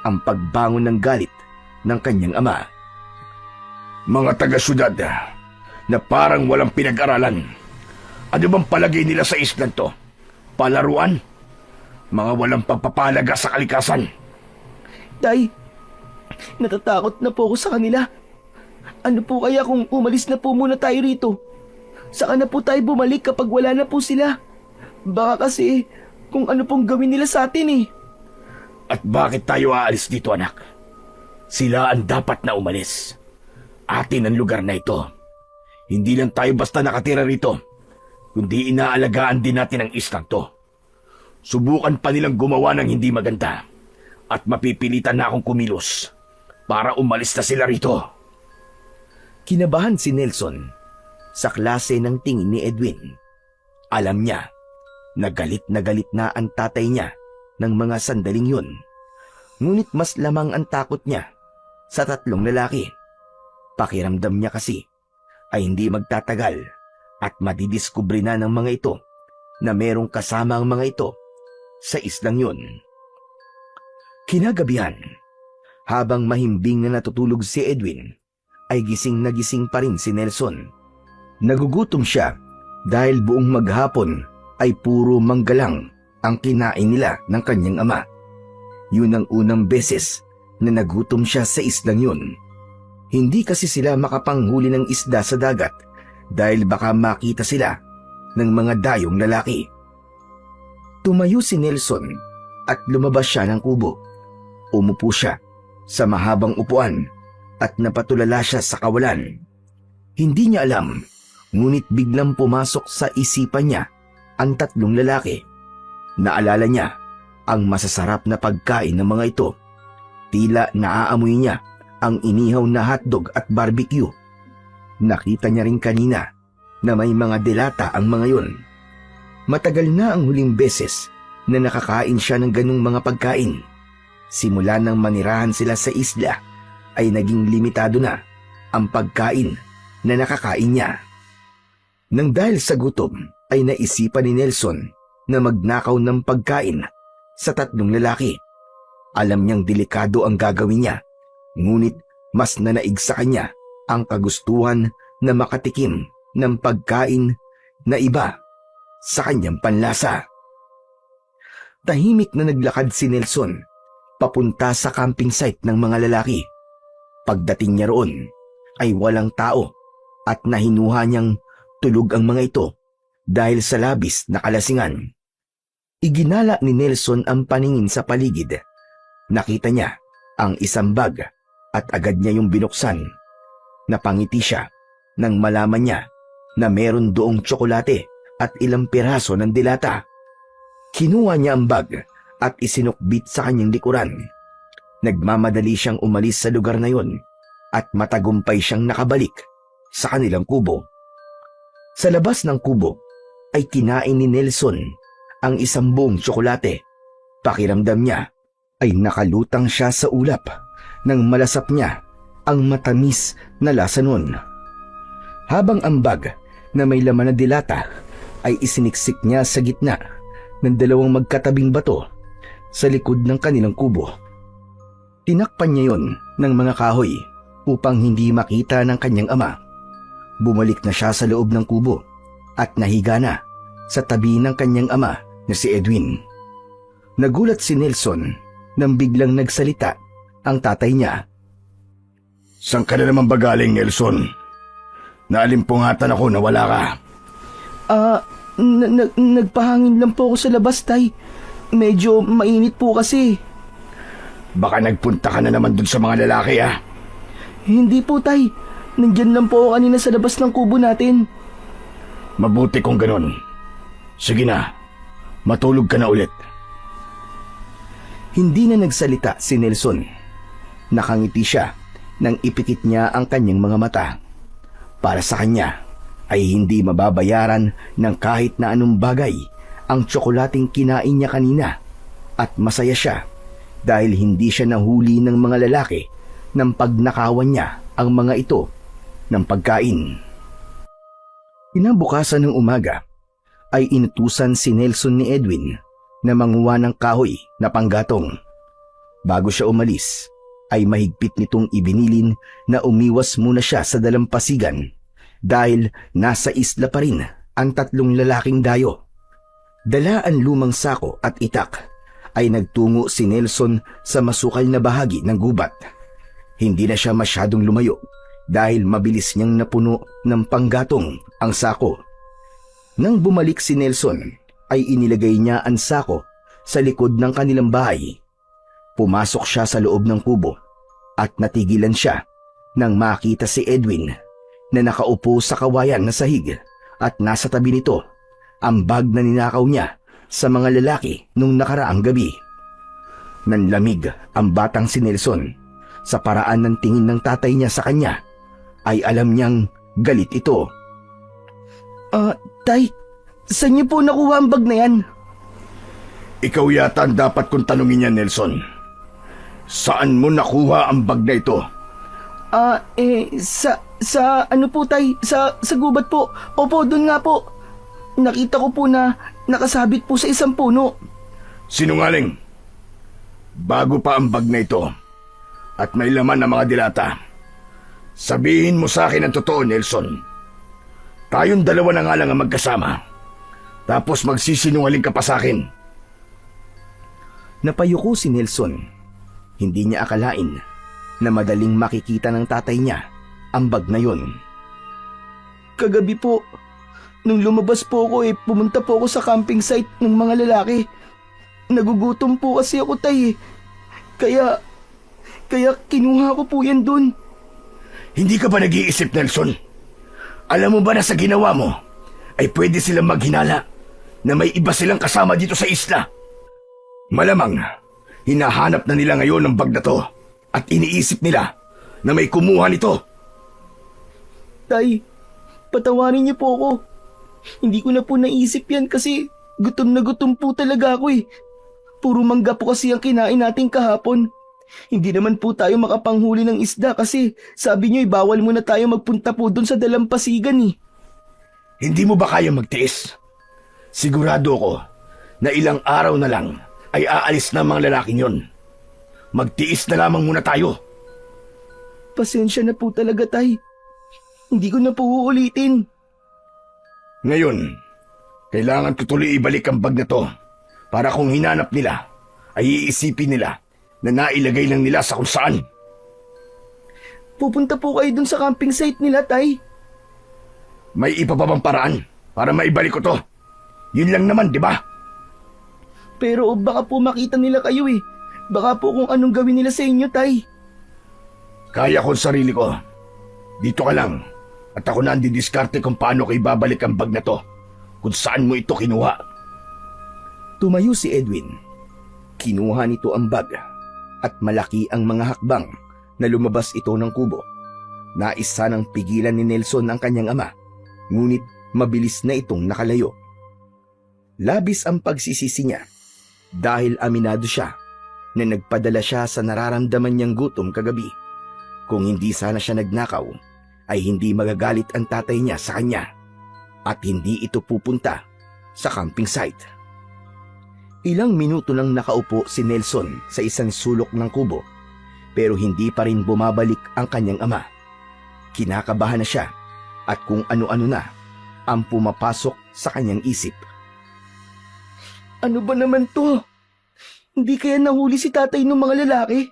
ang pagbangon ng galit ng kanyang ama. Mga taga-syudad na parang walang pinag-aralan. Ano bang palagay nila sa islang to? Palaruan? Mga walang pagpapalaga sa kalikasan. Tay, natatakot na po ako sa kanila. Ano po kaya kung umalis na po muna tayo rito? Saka na po tayo bumalik kapag wala na po sila? Baka kasi kung ano pong gawin nila sa atin eh. At bakit tayo aalis dito, anak? Sila ang dapat na umalis. Atin ang lugar na ito. Hindi lang tayo basta nakatira rito, kundi inaalagaan din natin ang islang to. Subukan pa nilang gumawa ng hindi maganda at mapipilitan na akong kumilos para umalis na sila rito. Kinabahan si Nelson sa klase ng tingin ni Edwin. Alam niya na galit na ang tatay niya ng mga sandaling yun. Ngunit mas lamang ang takot niya sa tatlong lalaki. Pakiramdam niya kasi ay hindi magtatagal at madidiskubre na ng mga ito na merong kasama ang mga ito sa islang yun. Kinagabihan, habang mahimbing na natutulog si Edwin, ay gising na gising pa rin si Nelson. Nagugutom siya dahil buong maghapon ay puro manggalang ang kinain nila ng kanyang ama. Yun ang unang beses na nagutom siya sa islang yun. Hindi kasi sila makapanghuli ng isda sa dagat dahil baka makita sila ng mga dayong lalaki. Tumayo si Nelson at lumabas siya ng kubo. Umupo siya sa mahabang upuan at napatulala siya sa kawalan. Hindi niya alam, ngunit biglang pumasok sa isipan niya ang tatlong lalaki. Naalala niya ang masasarap na pagkain ng mga ito. Tila naaamoy niya ang inihaw na hotdog at barbecue. Nakita niya rin kanina na may mga delata ang mga yun. Matagal na ang huling beses na nakakain siya ng ganung mga pagkain. Simula nang manirahan sila sa isla ay naging limitado na ang pagkain na nakakain niya. Nang dahil sa gutom ay naisipan ni Nelson na magnakaw ng pagkain sa tatlong lalaki. Alam niyang delikado ang gagawin niya, ngunit mas nanaig sa kanya ang kagustuhan na makatikim ng pagkain na iba sa kanyang panlasa. Tahimik na naglakad si Nelson papunta sa camping site ng mga lalaki. Pagdating niya roon ay walang tao at nahinuha niyang tulog ang mga ito dahil sa labis na kalasingan. Iginala ni Nelson ang paningin sa paligid. Nakita niya ang isang bag at agad niya yung binuksan. Napangiti siya nang malaman niya na meron doong tsokolate at ilang piraso ng dilata. Kinuha niya ang bag at isinukbit sa kanyang likuran. Nagmamadali siyang umalis sa lugar na yon at matagumpay siyang nakabalik sa kanilang kubo. Sa labas ng kubo ay kinain ni Nelson ang isang buong tsokolate. Pakiramdam niya ay nakalutang siya sa ulap nang malasap niya ang matamis na lasa nun. Habang ang bag na may laman na dilata ay isiniksik niya sa gitna ng dalawang magkatabing bato sa likod ng kanilang kubo. Tinakpan niya yon ng mga kahoy upang hindi makita ng kanyang ama. Bumalik na siya sa loob ng kubo at nahiga na sa tabi ng kanyang ama na si Edwin. Nagulat si Nelson nang biglang nagsalita ang tatay niya. Saan ka na naman ba galing, Nelson? Naalimpungatan ako na wala ka. Nagpahangin lang po ako sa labas, tay. Medyo mainit po kasi. Baka nagpunta ka na naman dun sa mga lalaki, ha? Hindi po, tay. Nandyan lang po ako kanina sa labas ng kubo natin. Mabuti kung ganun. Sige na, matulog ka na ulit. Hindi na nagsalita si Nelson. Nakangiti siya nang ipikit niya ang kanyang mga mata. Para sa kanya ay hindi mababayaran ng kahit na anong bagay ang tsokolating kinain niya kanina, at masaya siya dahil hindi siya nahuli ng mga lalaki nang pagnakawan niya ang mga ito ng pagkain. Kinabukasan ng umaga ay inutusan si Nelson ni Edwin na manguha ng kahoy na panggatong. Bago siya umalis ay mahigpit nitong ibinilin na umiwas muna siya sa dalampasigan dahil nasa isla pa rin ang tatlong lalaking dayo. Dala ang lumang sako at itak ay nagtungo si Nelson sa masukal na bahagi ng gubat. Hindi na siya masyadong lumayo dahil mabilis niyang napuno ng panggatong ang sako. Nang bumalik si Nelson ay inilagay niya ang sako sa likod ng kanilang bahay. Pumasok siya sa loob ng kubo at natigilan siya nang makita si Edwin na nakaupo sa kawayan na sahig at nasa tabi nito ang bag na ninakaw niya sa mga lalaki nung nakaraang gabi. Nanlamig ang batang si Nelson. Sa paraan ng tingin ng tatay niya sa kanya ay alam niyang galit ito. Tay, saan niyo po nakuha ang bag na yan? Ikaw yata ang dapat kong tanungin niya, Nelson. Saan mo nakuha ang bag na ito? Sa ano po, tay? Sa gubat po. Opo, doon nga po. Nakita ko po na nakasabit po sa isang puno. Sinungaling. bago pa ang bag na ito at may laman ng mga dilata, sabihin mo sa akin ang totoo, Nelson. Tayong dalawa na nga lang ang magkasama, tapos magsisinungaling ka pa sa akin. Napayuko si Nelson. Hindi niya akalain na madaling makikita ng tatay niya ang bag na yun. Kagabi po, nung lumabas po ako pumunta po ako sa camping site ng mga lalaki. Nagugutom po kasi ako, tay. Kaya kinuha ko po yan dun. Hindi ka ba nag-iisip, Nelson? Alam mo ba na sa ginawa mo ay pwede silang maghinala na may iba silang kasama dito sa isla? Malamang, hinahanap na nila ngayon ang bag na to at iniisip nila na may kumuha nito. Tay, patawarin niyo po ako. Hindi ko na po naisip yan kasi gutom na gutom po talaga ako. Puro mangga po kasi ang kinain natin kahapon. Hindi naman po tayo makapanghuli ng isda kasi sabi niyo bawal muna tayo magpunta po dun sa dalampasigan . Hindi mo ba kaya magtiis? Sigurado ko na ilang araw na lang ay aalis na ang mga lalaking yon. Magtiis na lamang muna tayo. Pasensya na po talaga, tay. Hindi ko na po uulitin. Ngayon, kailangan ko tuloy ibalik ang bag na to para kung hinanap nila ay iisipin nila na nailagay lang nila sa kung saan. Pupunta po kayo dun sa camping site nila, tay. May iba pa bang paraan para maibalik ko to? Yun lang naman, di ba? Pero baka po makita nila kayo . Baka po kung anong gawin nila sa inyo, tay. Kaya ko ang sarili ko. Dito ka lang at ako na ang didiskarte kung paano ko ibabalik ang bag na to kung saan mo ito kinuha. Tumayo si Edwin. Kinuha nito ang bag at malaki ang mga hakbang na lumabas ito ng kubo. Nais sanang pigilan ni Nelson ang kanyang ama, ngunit mabilis na itong nakalayo. Labis ang pagsisisi niya dahil aminado siya na nagpadala siya sa nararamdaman niyang gutom kagabi. Kung hindi sana siya nagnakaw, ay hindi magagalit ang tatay niya sa kanya at hindi ito pupunta sa camping site. Ilang minuto nang nakaupo si Nelson sa isang sulok ng kubo pero hindi pa rin bumabalik ang kanyang ama. Kinakabahan na siya at kung ano-ano na ang pumapasok sa kanyang isip. Ano ba naman to? Hindi kaya nahuli si tatay ng mga lalaki?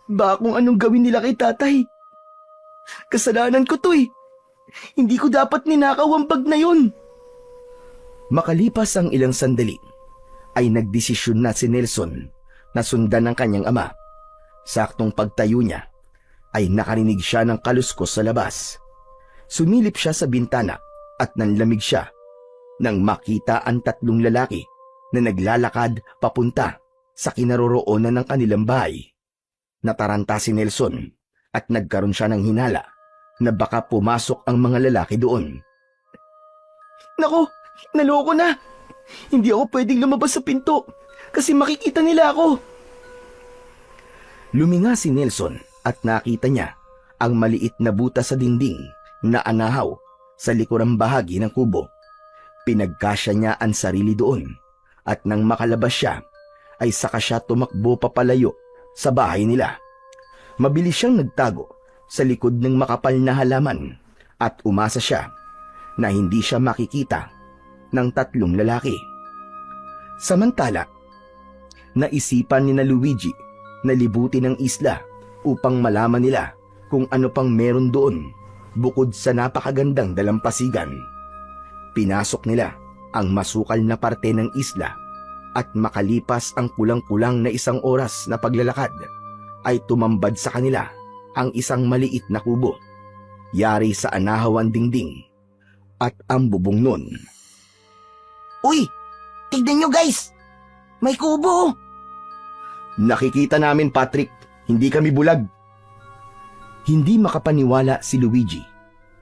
Baka kung anong gawin nila kay tatay. Kasalanan ko to . Hindi ko dapat ninakaw ang bag na yun. Makalipas ang ilang sandali, ay nagdesisyon na si Nelson na sundan ng kanyang ama. Saktong pagtayo niya, ay nakarinig siya ng kaluskos sa labas. Sumilip siya sa bintana at nanlamig siya nang makita ang tatlong lalaki na naglalakad papunta sa kinaroroonan ng kanilang bahay. Nataranta si Nelson at nagkaroon siya ng hinala na baka pumasok ang mga lalaki doon. Nako, naloko na. Hindi ako pwedeng lumabas sa pinto kasi makikita nila ako. Luminga si Nelson at nakita niya ang maliit na butas sa dingding na anahaw sa likurang bahagi ng kubo. Pinagkasya niya ang sarili doon at nang makalabas siya ay saka siya tumakbo papalayo sa bahay nila. Mabilis siyang nagtago sa likod ng makapal na halaman at umasa siya na hindi siya makikita ng tatlong lalaki. Samantala, naisipan ni na Luigi na libutin ang isla upang malaman nila kung ano pang meron doon bukod sa napakagandang dalampasigan. Pinasok nila ang masukal na parte ng isla at makalipas ang kulang-kulang na 1 oras na paglalakad ay tumambad sa kanila ang isang maliit na kubo. Yari sa anahaw ang dingding at ang bubong nun. Uy! Tignan nyo guys! May kubo! Nakikita namin, Patrick. Hindi kami bulag. Hindi makapaniwala si Luigi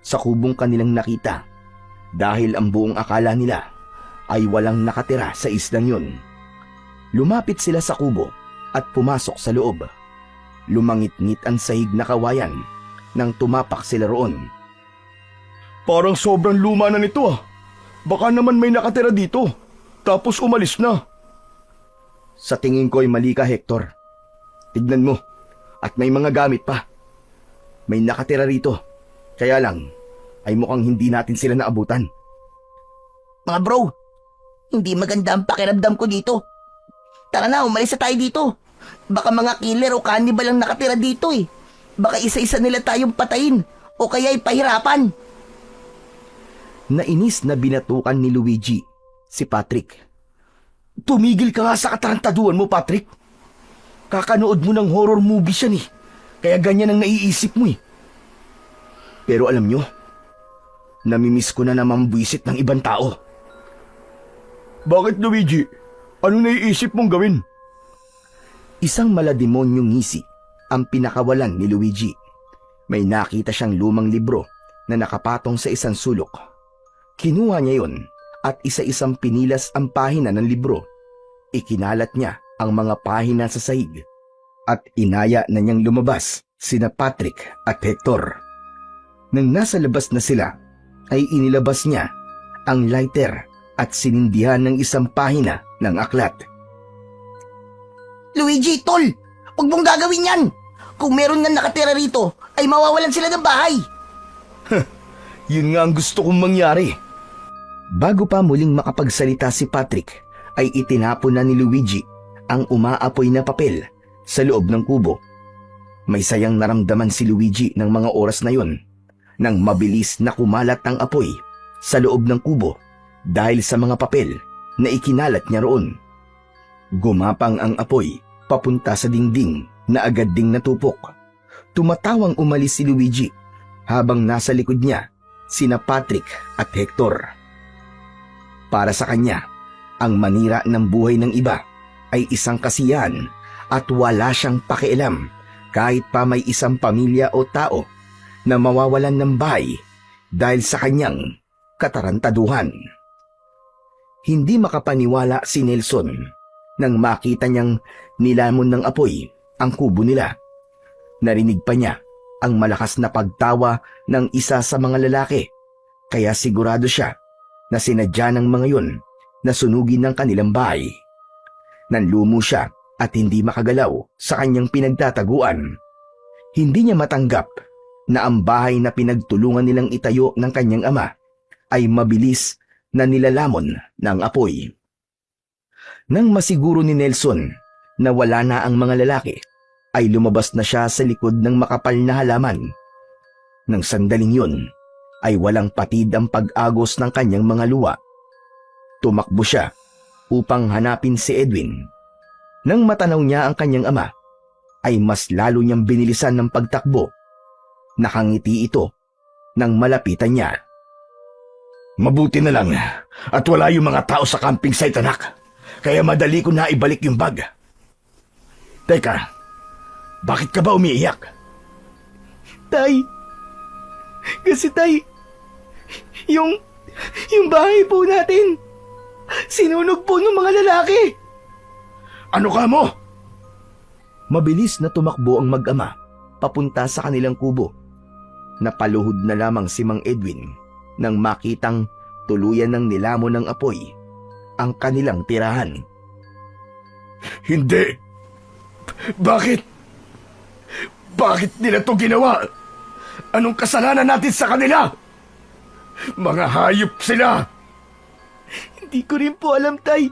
sa kubong kanilang nakita dahil ang buong akala nila ay walang nakatira sa islang yun. Lumapit sila sa kubo at pumasok sa loob. Lumangit-ngit ang sahig na kawayan nang tumapak sila roon. Parang sobrang luma na nito . Baka naman may nakatira dito, tapos umalis na. Sa tingin ko'y mali ka, Hector. Tignan mo, at may mga gamit pa. May nakatira rito. Kaya lang, ay mukhang hindi natin sila naabutan. Mga bro, hindi maganda ang pakiramdam ko dito. Tara na, umalis na tayo dito. Baka mga killer o cannibal ang nakatira dito eh. Baka isa-isa nila tayong patayin o kaya'y pahirapan. Nainis na binatukan ni Luigi si Patrick. Tumigil ka nga sa katarantaduhan mo, Patrick. Kakanood mo ng horror movies yan eh. Kaya ganyan ang naiisip mo eh. Pero alam nyo, namimiss ko na namambwisit ng ibang tao. Bakit, Luigi? Anong naiisip mong gawin? Isang malademonyong ngisi ang pinakawalan ni Luigi. May nakita siyang lumang libro na nakapatong sa isang sulok. Kinuha niya yon at isa-isang pinilas ang pahina ng libro. Ikinalat niya ang mga pahina sa sahig at inaya na niyang lumabas sina Patrick at Hector. Nang nasa labas na sila, ay inilabas niya ang lighter at sinindihan ng isang pahina ng aklat. Luigi, tol! Huwag mong gagawin yan! Kung meron nga nakatira rito, ay mawawalan sila ng bahay. Yun nga ang gusto kong mangyari. Bago pa muling makapagsalita si Patrick, ay itinapon na ni Luigi ang umaapoy na papel sa loob ng kubo. May sayang naramdaman si Luigi ng mga oras na yon nang mabilis na kumalat ang apoy sa loob ng kubo dahil sa mga papel na ikinalat niya roon. Gumapang ang apoy papunta sa dingding na agad ding natupok. Tumatawang umalis si Luigi habang nasa likod niya sina Patrick at Hector. Para sa kanya, ang manira ng buhay ng iba ay isang kasiyahan at wala siyang pakialam kahit pa may isang pamilya o tao na mawawalan ng bahay dahil sa kanyang katarantaduhan. Hindi makapaniwala si Nelson nang makita niyang nilamon ng apoy ang kubo nila. Narinig pa niya ang malakas na pagtawa ng isa sa mga lalaki, kaya sigurado siya na sinadya ng mga yun na sunugin ng kanilang bahay. Nanlumo siya at hindi makagalaw sa kanyang pinagtataguan. Hindi niya matanggap na ang bahay na pinagtulungan nilang itayo ng kanyang ama ay mabilis na nilalamon ng apoy. Nang masiguro ni Nelson na wala na ang mga lalaki, ay lumabas na siya sa likod ng makapal na halaman. Nang sandaling yun, ay walang patid ang pag-agos ng kanyang mga luha. Tumakbo siya upang hanapin si Edwin. Nang matanaw niya ang kanyang ama, ay mas lalo niyang binilisan ng pagtakbo. Nakangiti ito nang malapitan niya. Mabuti na lang at wala yung mga tao sa camping site, anak. Kaya madali ko na ibalik yung bag. Teka, bakit ka ba umiiyak? Tay, kasi tay, yung bahay po natin, sinunog po ng mga lalaki. Ano ka mo? Mabilis na tumakbo ang mag-ama papunta sa kanilang kubo. Napaluhod na lamang si Mang Edwin nang makitang tuluyan ng nilamon ng apoy ang kanilang tirahan. Hindi. Bakit? Bakit nila to ginawa? Anong kasalanan natin sa kanila? Mga hayop sila! Hindi ko rin po alam, tay.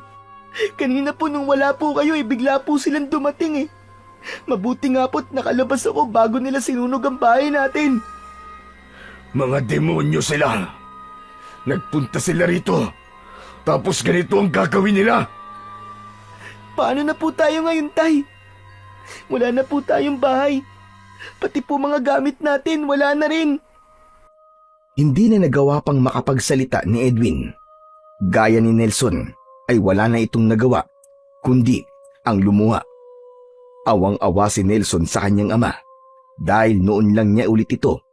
Kanina po nung wala po kayo, bigla po silang dumating eh. Mabuti nga po't nakalabas ako bago nila sinunog ang bahay natin. Mga demonyo sila. Nagpunta sila rito. Tapos ganito ang gagawin nila. Paano na po tayo ngayon, tay? Wala na po tayong bahay. Pati po mga gamit natin, wala na rin. Hindi na nagawa pang makapagsalita ni Edwin. Gaya ni Nelson, ay wala na itong nagawa, kundi ang lumuha. Awang-awa si Nelson sa kanyang ama, dahil noon lang niya ulit ito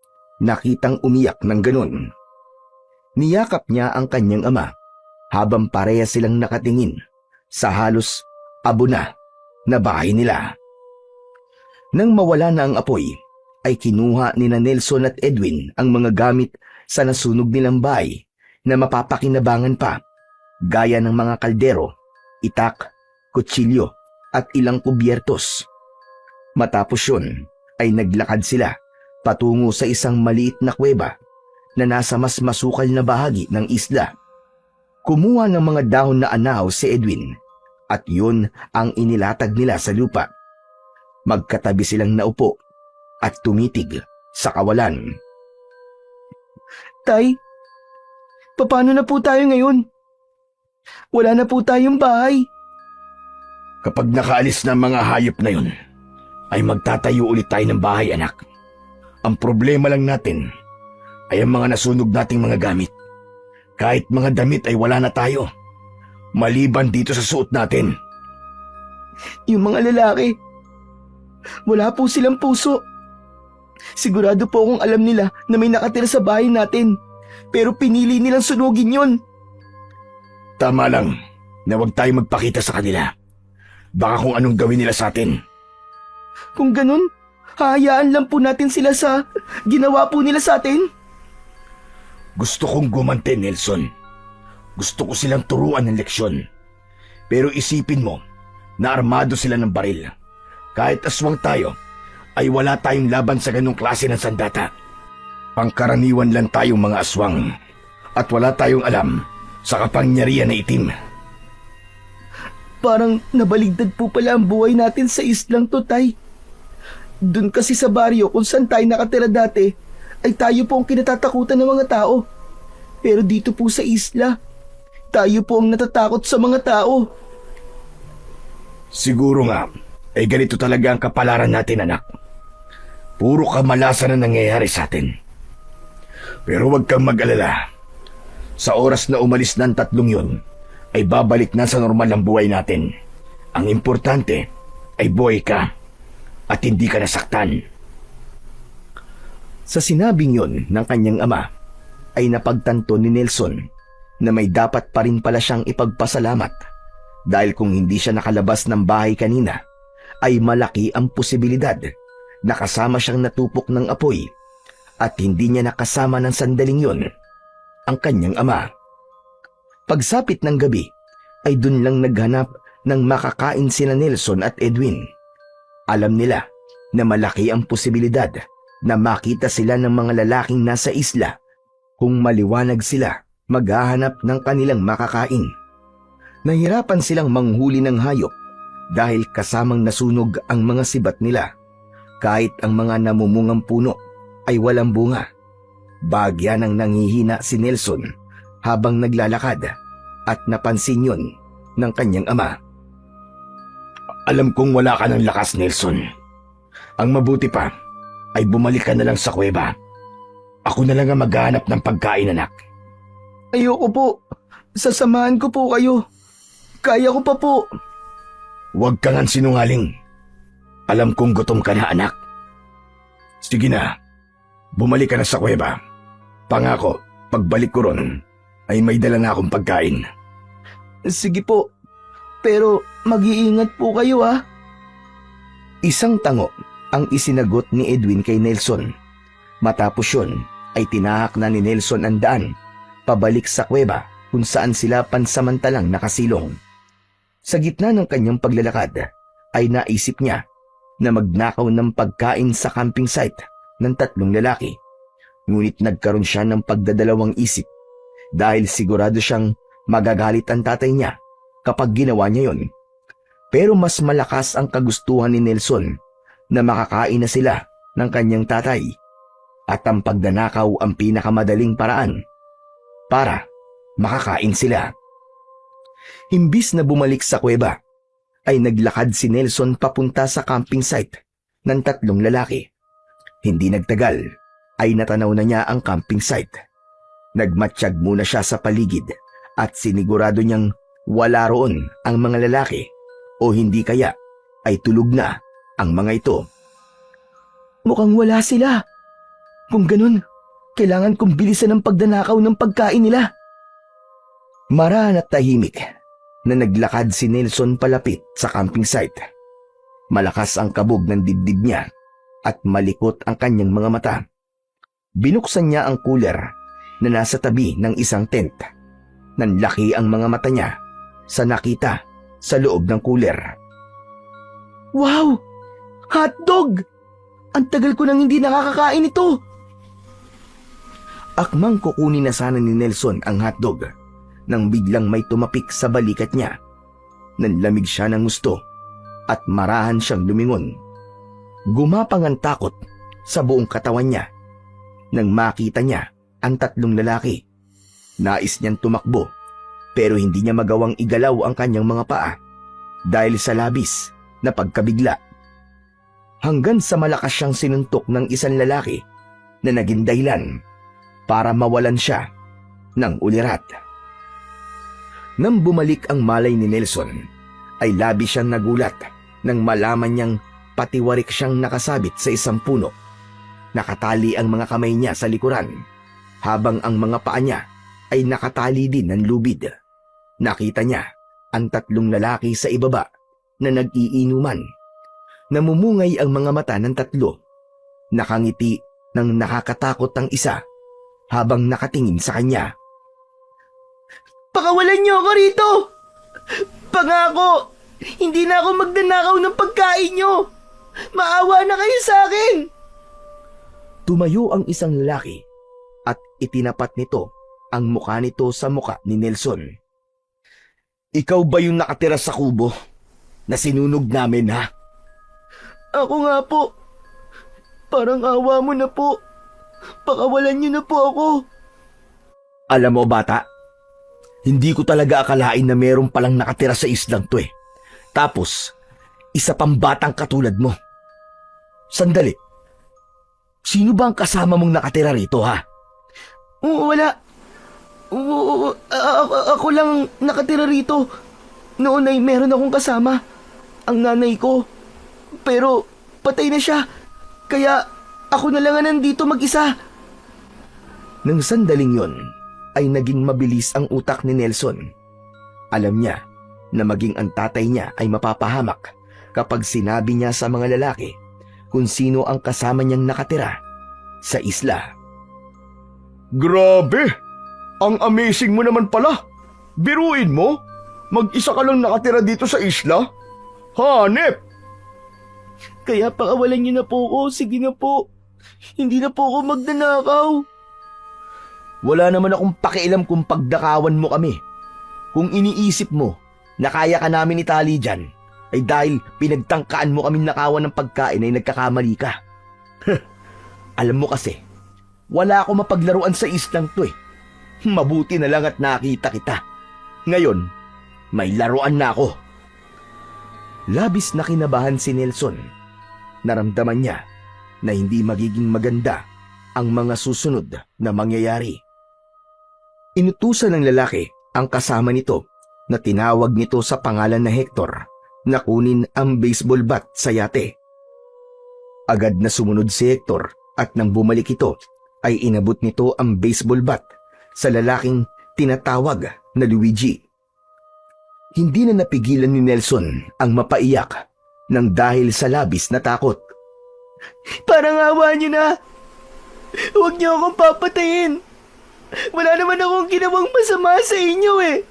nakitang umiyak ng ganun. Niyakap niya ang kanyang ama, habang pareha silang nakatingin sa halos abo na bahay nila. Nang mawala na ang apoy, ay kinuha ni Nelson at Edwin ang mga gamit sa nasunog nilang bahay na mapapakinabangan pa, gaya ng mga kaldero, itak, kutsilyo at ilang kubyertos. Matapos yun ay naglakad sila patungo sa isang maliit na kuweba na nasa mas masukal na bahagi ng isla. Kumuha ng mga dahon na anahaw si Edwin at yun ang inilatag nila sa lupa. Magkatabi silang naupo at tumitig sa kawalan. Tay, paano na po tayo ngayon? Wala na po tayong bahay. Kapag nakaalis na ang mga hayop na yun, ay magtatayo ulit tayo ng bahay, anak. Ang problema lang natin ay ang mga nasunog nating mga gamit. Kahit mga damit ay wala na tayo, maliban dito sa suot natin. Yung mga lalaki, wala po silang puso. Sigurado po akong alam nila na may nakatira sa bahay natin, pero pinili nilang sunugin yon. Tama lang na huwag tayo magpakita sa kanila. Baka kung anong gawin nila sa atin. Kung ganun, hahayaan lang po natin sila sa ginawa po nila sa atin. Gusto kong gumante, Nelson. Gusto ko silang turuan ng leksyon. Pero isipin mo na armado sila ng baril. Kahit aswang tayo, ay wala tayong laban sa ganong klase ng sandata. Pangkaraniwan lang tayong mga aswang at wala tayong alam sa kapangyarihan na itim. Parang nabaligtad po pala ang buhay natin sa islang to, Tay. Doon kasi sa baryo kung saan tayo nakatira dati, ay tayo po ang kinatatakutan ng mga tao. Pero dito po sa isla, tayo po ang natatakot sa mga tao. Siguro nga, ay ganito talaga ang kapalaran natin, anak. Puro kamalasan na nangyayari sa atin. Pero huwag kang mag-alala. Sa oras na umalis ng tatlong yun, ay babalik na sa normal ang buhay natin. Ang importante ay buhay ka at hindi ka nasaktan. Sa sinabing yon ng kanyang ama, ay napagtanto ni Nelson na may dapat pa rin pala siyang ipagpasalamat dahil kung hindi siya nakalabas ng bahay kanina, ay malaki ang posibilidad na kasama siyang natupok ng apoy at hindi niya nakasama ng sandaling yon ang kanyang ama. Pagsapit ng gabi, ay dun lang naghanap ng makakain sina Nelson at Edwin. Alam nila na malaki ang posibilidad na makita sila ng mga lalaking nasa isla. Kung maliwanag sila, maghahanap ng kanilang makakain. Nahirapan silang manghuli ng hayop dahil kasamang nasunog ang mga sibat nila. Kahit ang mga namumungang puno ay walang bunga. Bagya nang nanghihina si Nelson habang naglalakad at napansin yun ng kanyang ama. Alam kong wala ka ng lakas, Nelson. Ang mabuti pa ay bumalik ka na lang sa kuweba. Ako na lang ang maghahanap ng pagkain, anak. Ayoko po. Sasamahan ko po kayo. Kaya ko pa po. Huwag kang sinungaling. Alam kong gutom ka na, anak. Sige na, bumalik ka na sa kuweba. Pangako, pagbalik ko ron, ay may dala na akong pagkain. Sige po. Pero mag-iingat po kayo, ha? Isang tango ang isinagot ni Edwin kay Nelson. Matapos yun, ay tinahak na ni Nelson ang daan pabalik sa kuweba kung saan sila pansamantalang nakasilong. Sa gitna ng kanyang paglalakad, ay naisip niya na magnakaw ng pagkain sa camping site ng tatlong lalaki. Ngunit nagkaroon siya ng pagdadalawang isip dahil sigurado siyang magagalit ang tatay niya kapag ginawa niya yon. Pero mas malakas ang kagustuhan ni Nelson na makakain na sila ng kanyang tatay at ang pagnanakaw ang pinakamadaling paraan para makakain sila. Imbis na bumalik sa kuweba, ay naglakad si Nelson papunta sa camping site ng tatlong lalaki. Hindi nagtagal ay natanaw na niya ang camping site. Nagmatsyag muna siya sa paligid at sinigurado niyang wala roon ang mga lalaki o hindi kaya ay tulog na ang mga ito. Mukhang wala sila. Kung ganun, kailangan kong bilisan ang pagdanakaw ng pagkain nila. Maraan at tahimik na naglakad si Nelson palapit sa camping site. Malakas ang kabog ng dibdib niya at malikot ang kanyang mga mata. Binuksan niya ang cooler na nasa tabi ng isang tent. Nanlaki ang mga mata niya sa nakita sa loob ng cooler. Wow! Hotdog! Ang tagal ko nang hindi nakakakain ito. Akmang kukunin na sana ni Nelson ang hotdog nang biglang may tumapik sa balikat niya. Nanlamig siya ng gusto at marahan siyang lumingon. Gumapang ang takot sa buong katawan niya nang makita niya ang tatlong lalaki. Nais niyang tumakbo pero hindi niya magawang igalaw ang kanyang mga paa dahil sa labis na pagkabigla. Hanggang sa malakas siyang sinuntok ng isang lalaki na naging dahilan para mawalan siya ng ulirat. Nang bumalik ang malay ni Nelson, ay labis siyang nagulat nang malaman niyang patiwarik siyang nakasabit sa isang puno. Nakatali ang mga kamay niya sa likuran, habang ang mga paa niya ay nakatali din ng lubid. Nakita niya ang tatlong lalaki sa ibaba na nag-iinuman. Namumungay ang mga mata ng tatlo. Nakangiti ng nakakatakot ang isa habang nakatingin sa kanya. Pakawalan niyo ako rito! Pangako! Hindi na ako magnanakaw ng pagkain niyo! Maawa na kayo sa akin! Tumayo ang isang lalaki at itinapat nito ang mukha nito sa mukha ni Nelson. Ikaw ba yung nakatira sa kubo na sinunog namin, ha? Ako nga po. Parang awa mo na po. Pakawalan niyo na po ako. Alam mo, bata, hindi ko talaga akalain na meron palang nakatira sa islang to eh. Tapos, isa pang batang katulad mo. Sandali. Sino ba ang kasama mong nakatira rito, ha? Wala. Ako lang nakatira rito. Noon ay meron akong kasama. Ang nanay ko. Pero patay na siya. Kaya ako na lang ang nandito mag-isa. Nang sandaling yon, ay naging mabilis ang utak ni Nelson. Alam niya na maging ang tatay niya ay mapapahamak kapag sinabi niya sa mga lalaki kung sino ang kasama niyang nakatira sa isla. Grabe! Ang amazing mo naman pala. Biruin mo, mag-isa ka lang nakatira dito sa isla? Hanep! Kaya pakawalan niyo na po ako. Sige na po. Hindi na po ako magnanakaw. Wala naman akong pakialam kung pagdakawan mo kami. Kung iniisip mo na kaya ka namin itali dyan, ay dahil pinagtangkaan mo kaming nakawan ng pagkain ay nagkakamali ka. Alam mo kasi, wala akong mapaglaruan sa islang to eh. Mabuti na lang at nakita kita. Ngayon, may laruan na ako. Labis na kinabahan si Nelson. Naramdaman niya na hindi magiging maganda ang mga susunod na mangyayari. Inutusan ng lalaki ang kasama nito na tinawag nito sa pangalan na Hector na kunin ang baseball bat sa yate. Agad na sumunod si Hector at nang bumalik ito ay inabot nito ang baseball bat sa lalaking tinatawag na Luigi. Hindi na napigilan ni Nelson ang mapaiyak nang dahil sa labis na takot. Parang awa niyo na. Huwag niyo akong papatayin. Wala naman akong ginawang masama sa inyo eh.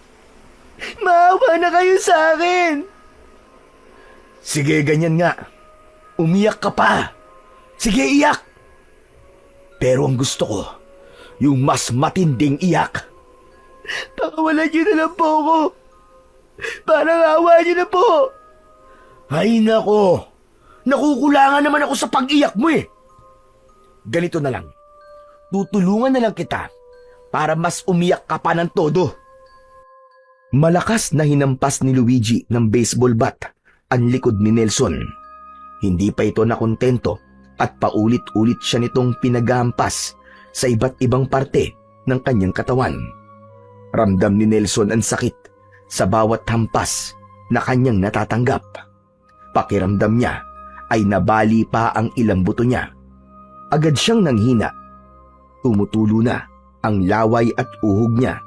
Maawa na kayo sa akin. Sige, ganyan nga. Umiyak ka pa. Sige, iyak. Pero ang gusto ko, yung mas matinding iyak. Pakawalan niyo na lang po ako. Parang awa niyo na po. Ay nako, nakukulangan naman ako sa pag-iyak mo eh. Ganito na lang, tutulungan na lang kita para mas umiyak ka pa ng todo. Malakas na hinampas ni Luigi ng baseball bat ang likod ni Nelson. Hindi pa ito nakontento at paulit-ulit siya nitong pinaghampas sa iba't ibang parte ng kanyang katawan. Ramdam ni Nelson ang sakit sa bawat hampas na kanyang natatanggap. Pakiramdam niya ay nabali pa ang ilang buto niya. Agad siyang nanghina. Tumutulo na ang laway at uhog niya.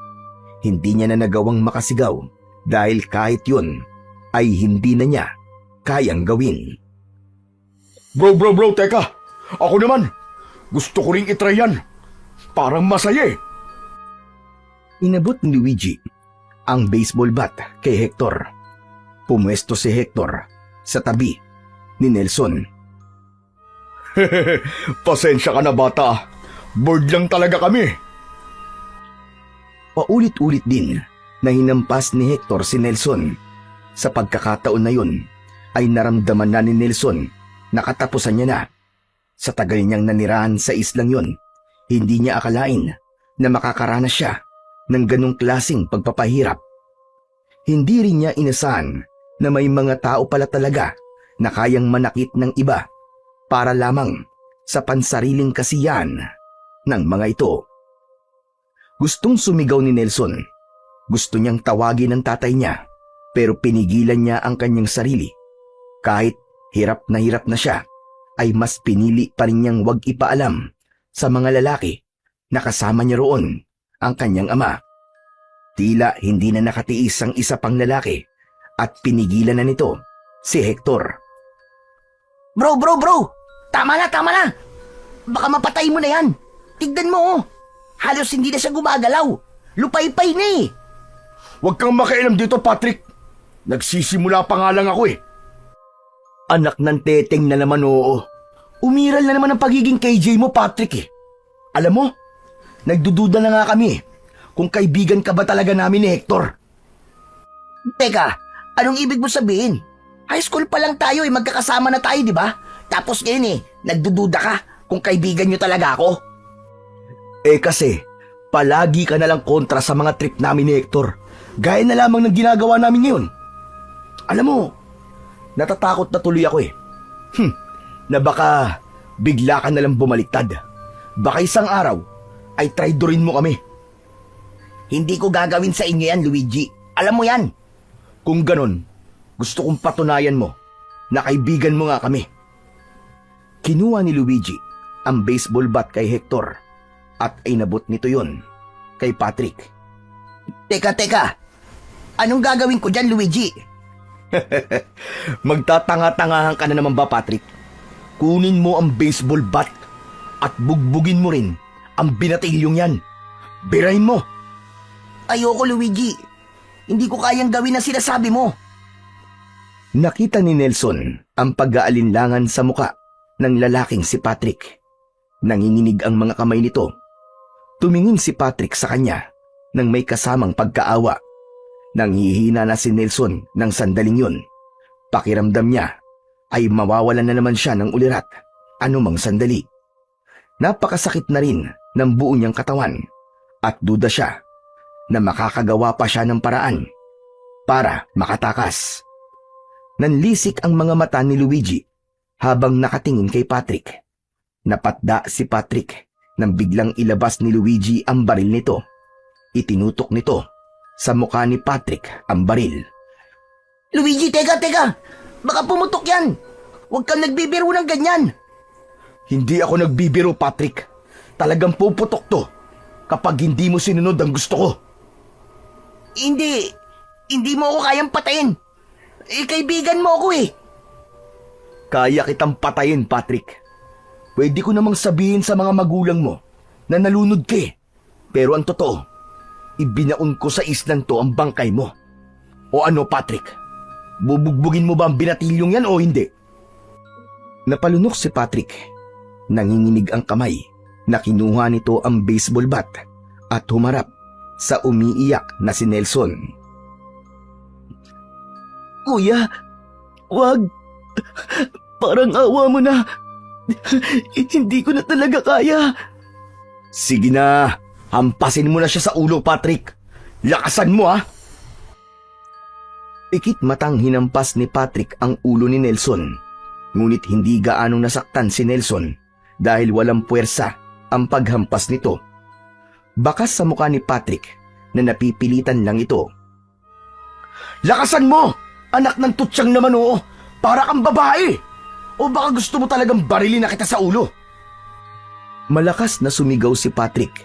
Hindi niya na nagawang makasigaw dahil kahit yun ay hindi na niya kayang gawin. Bro, teka. Ako naman. Gusto ko ring itry yan. Parang masaya eh. Inabot ni Luigi ang baseball bat kay Hector. Pumwesto si Hector sa tabi ni Nelson. Pasensya ka na bata. Bored lang talaga kami. Paulit-ulit din na hinampas ni Hector si Nelson. Sa pagkakataon na yun, ay naramdaman na ni Nelson na katapusan niya na. Sa tagal niyang nanirahan sa islang yun, hindi niya akalain na makakaranas siya ng ganong klaseng pagpapahirap. Hindi rin niya inasahan na may mga tao pala talaga na kayang manakit ng iba para lamang sa pansariling kasiyahan ng mga ito. Gustong sumigaw ni Nelson. Gusto niyang tawagin ang tatay niya, pero pinigilan niya ang kanyang sarili. Kahit hirap na siya, ay mas pinili pa rin niyang wag ipaalam sa mga lalaki na kasama niya roon ang kanyang ama. Tila hindi na nakatiis ang isa pang lalaki at pinigilan na nito si Hector. Bro! Tama na! Baka mapatay mo na yan. Tignan mo, oh. Halos hindi na siya gumagalaw. Lupay-pay na eh. Huwag kang makialam dito, Patrick. Nagsisimula pa nga lang ako eh. Anak ng teteng na naman, oo. Umiral na naman ang pagiging KJ mo, Patrick eh. Alam mo, nagdududa na nga kami kung kaibigan ka ba talaga namin ni Hector. Teka, anong ibig mo sabihin? High school pa lang tayo eh, magkakasama na tayo, di ba? Tapos ngayon eh, nagdududa ka kung kaibigan nyo talaga ako. Eh kasi, palagi ka nalang kontra sa mga trip namin ni Hector. Gaya na lamang ng ginagawa namin ngayon. Alam mo, natatakot na tuloy ako eh. Na baka bigla ka nalang bumaliktad. Baka isang araw ay traidorin mo kami. Hindi ko gagawin sa inyo yan, Luigi. Alam mo yan. Kung ganon, gusto kong patunayan mo na kaibigan mo nga kami. Kinuha ni Luigi ang baseball bat kay Hector at inabot nito yon kay Patrick. Teka. Anong gagawin ko dyan, Luigi? Magtatanga-tangahan ka na naman ba, Patrick? Kunin mo ang baseball bat at bugbugin mo rin ang binatilyong yan. Birahin mo. Ayoko, Luigi. Hindi ko kayang gawin ang sinasabi mo. Nakita ni Nelson ang pag-aalinlangan sa muka ng lalaking si Patrick. Nanginginig ang mga kamay nito. Tumingin si Patrick sa kanya nang may kasamang pagkaawa. Nanghihina na si Nelson ng sandaling yun. Pakiramdam niya ay mawawalan na naman siya ng ulirat anumang sandali. Napakasakit na rin ng buo niyang katawan at duda siya na makakagawa pa siya ng paraan para makatakas. Nanlisik ang mga mata ni Luigi habang nakatingin kay Patrick. Napatda si Patrick nang biglang ilabas ni Luigi ang baril nito. Itinutok nito sa mukha ni Patrick ang baril. Luigi, teka. Baka pumutok yan. Huwag kang nagbibiro ng ganyan. Hindi ako nagbibiro, Patrick. Talagang puputok to kapag hindi mo sinunod ang gusto ko. Hindi mo ako kayang patayin. Kaibigan mo ako eh. Kaya kitang patayin, Patrick. Pwede ko namang sabihin sa mga magulang mo na nalunod ka eh. Pero ang totoo, ibinaon ko sa islang to ang bangkay mo. O ano, Patrick? Bubugbugin mo ba ang binatilyong yan o hindi? Napalunok si Patrick. Nanginginig ang kamay na kinuha nito ang baseball bat at humarap sa umiiyak na si Nelson. Kuya, wag. Parang awa mo na. Hindi ko na talaga kaya. Sige na, hampasin mo na siya sa ulo, Patrick. Lakasan mo, ha? Ikit matang hinampas ni Patrick ang ulo ni Nelson. Ngunit hindi gaanong nasaktan si Nelson dahil walang puwersa ang paghampas nito. Bakas sa mukha ni Patrick na napipilitan lang ito. Lakasan mo! Anak ng tutsyang naman, oo! Para kang babae! O baka gusto mo talagang barilin na kita sa ulo? Malakas na sumigaw si Patrick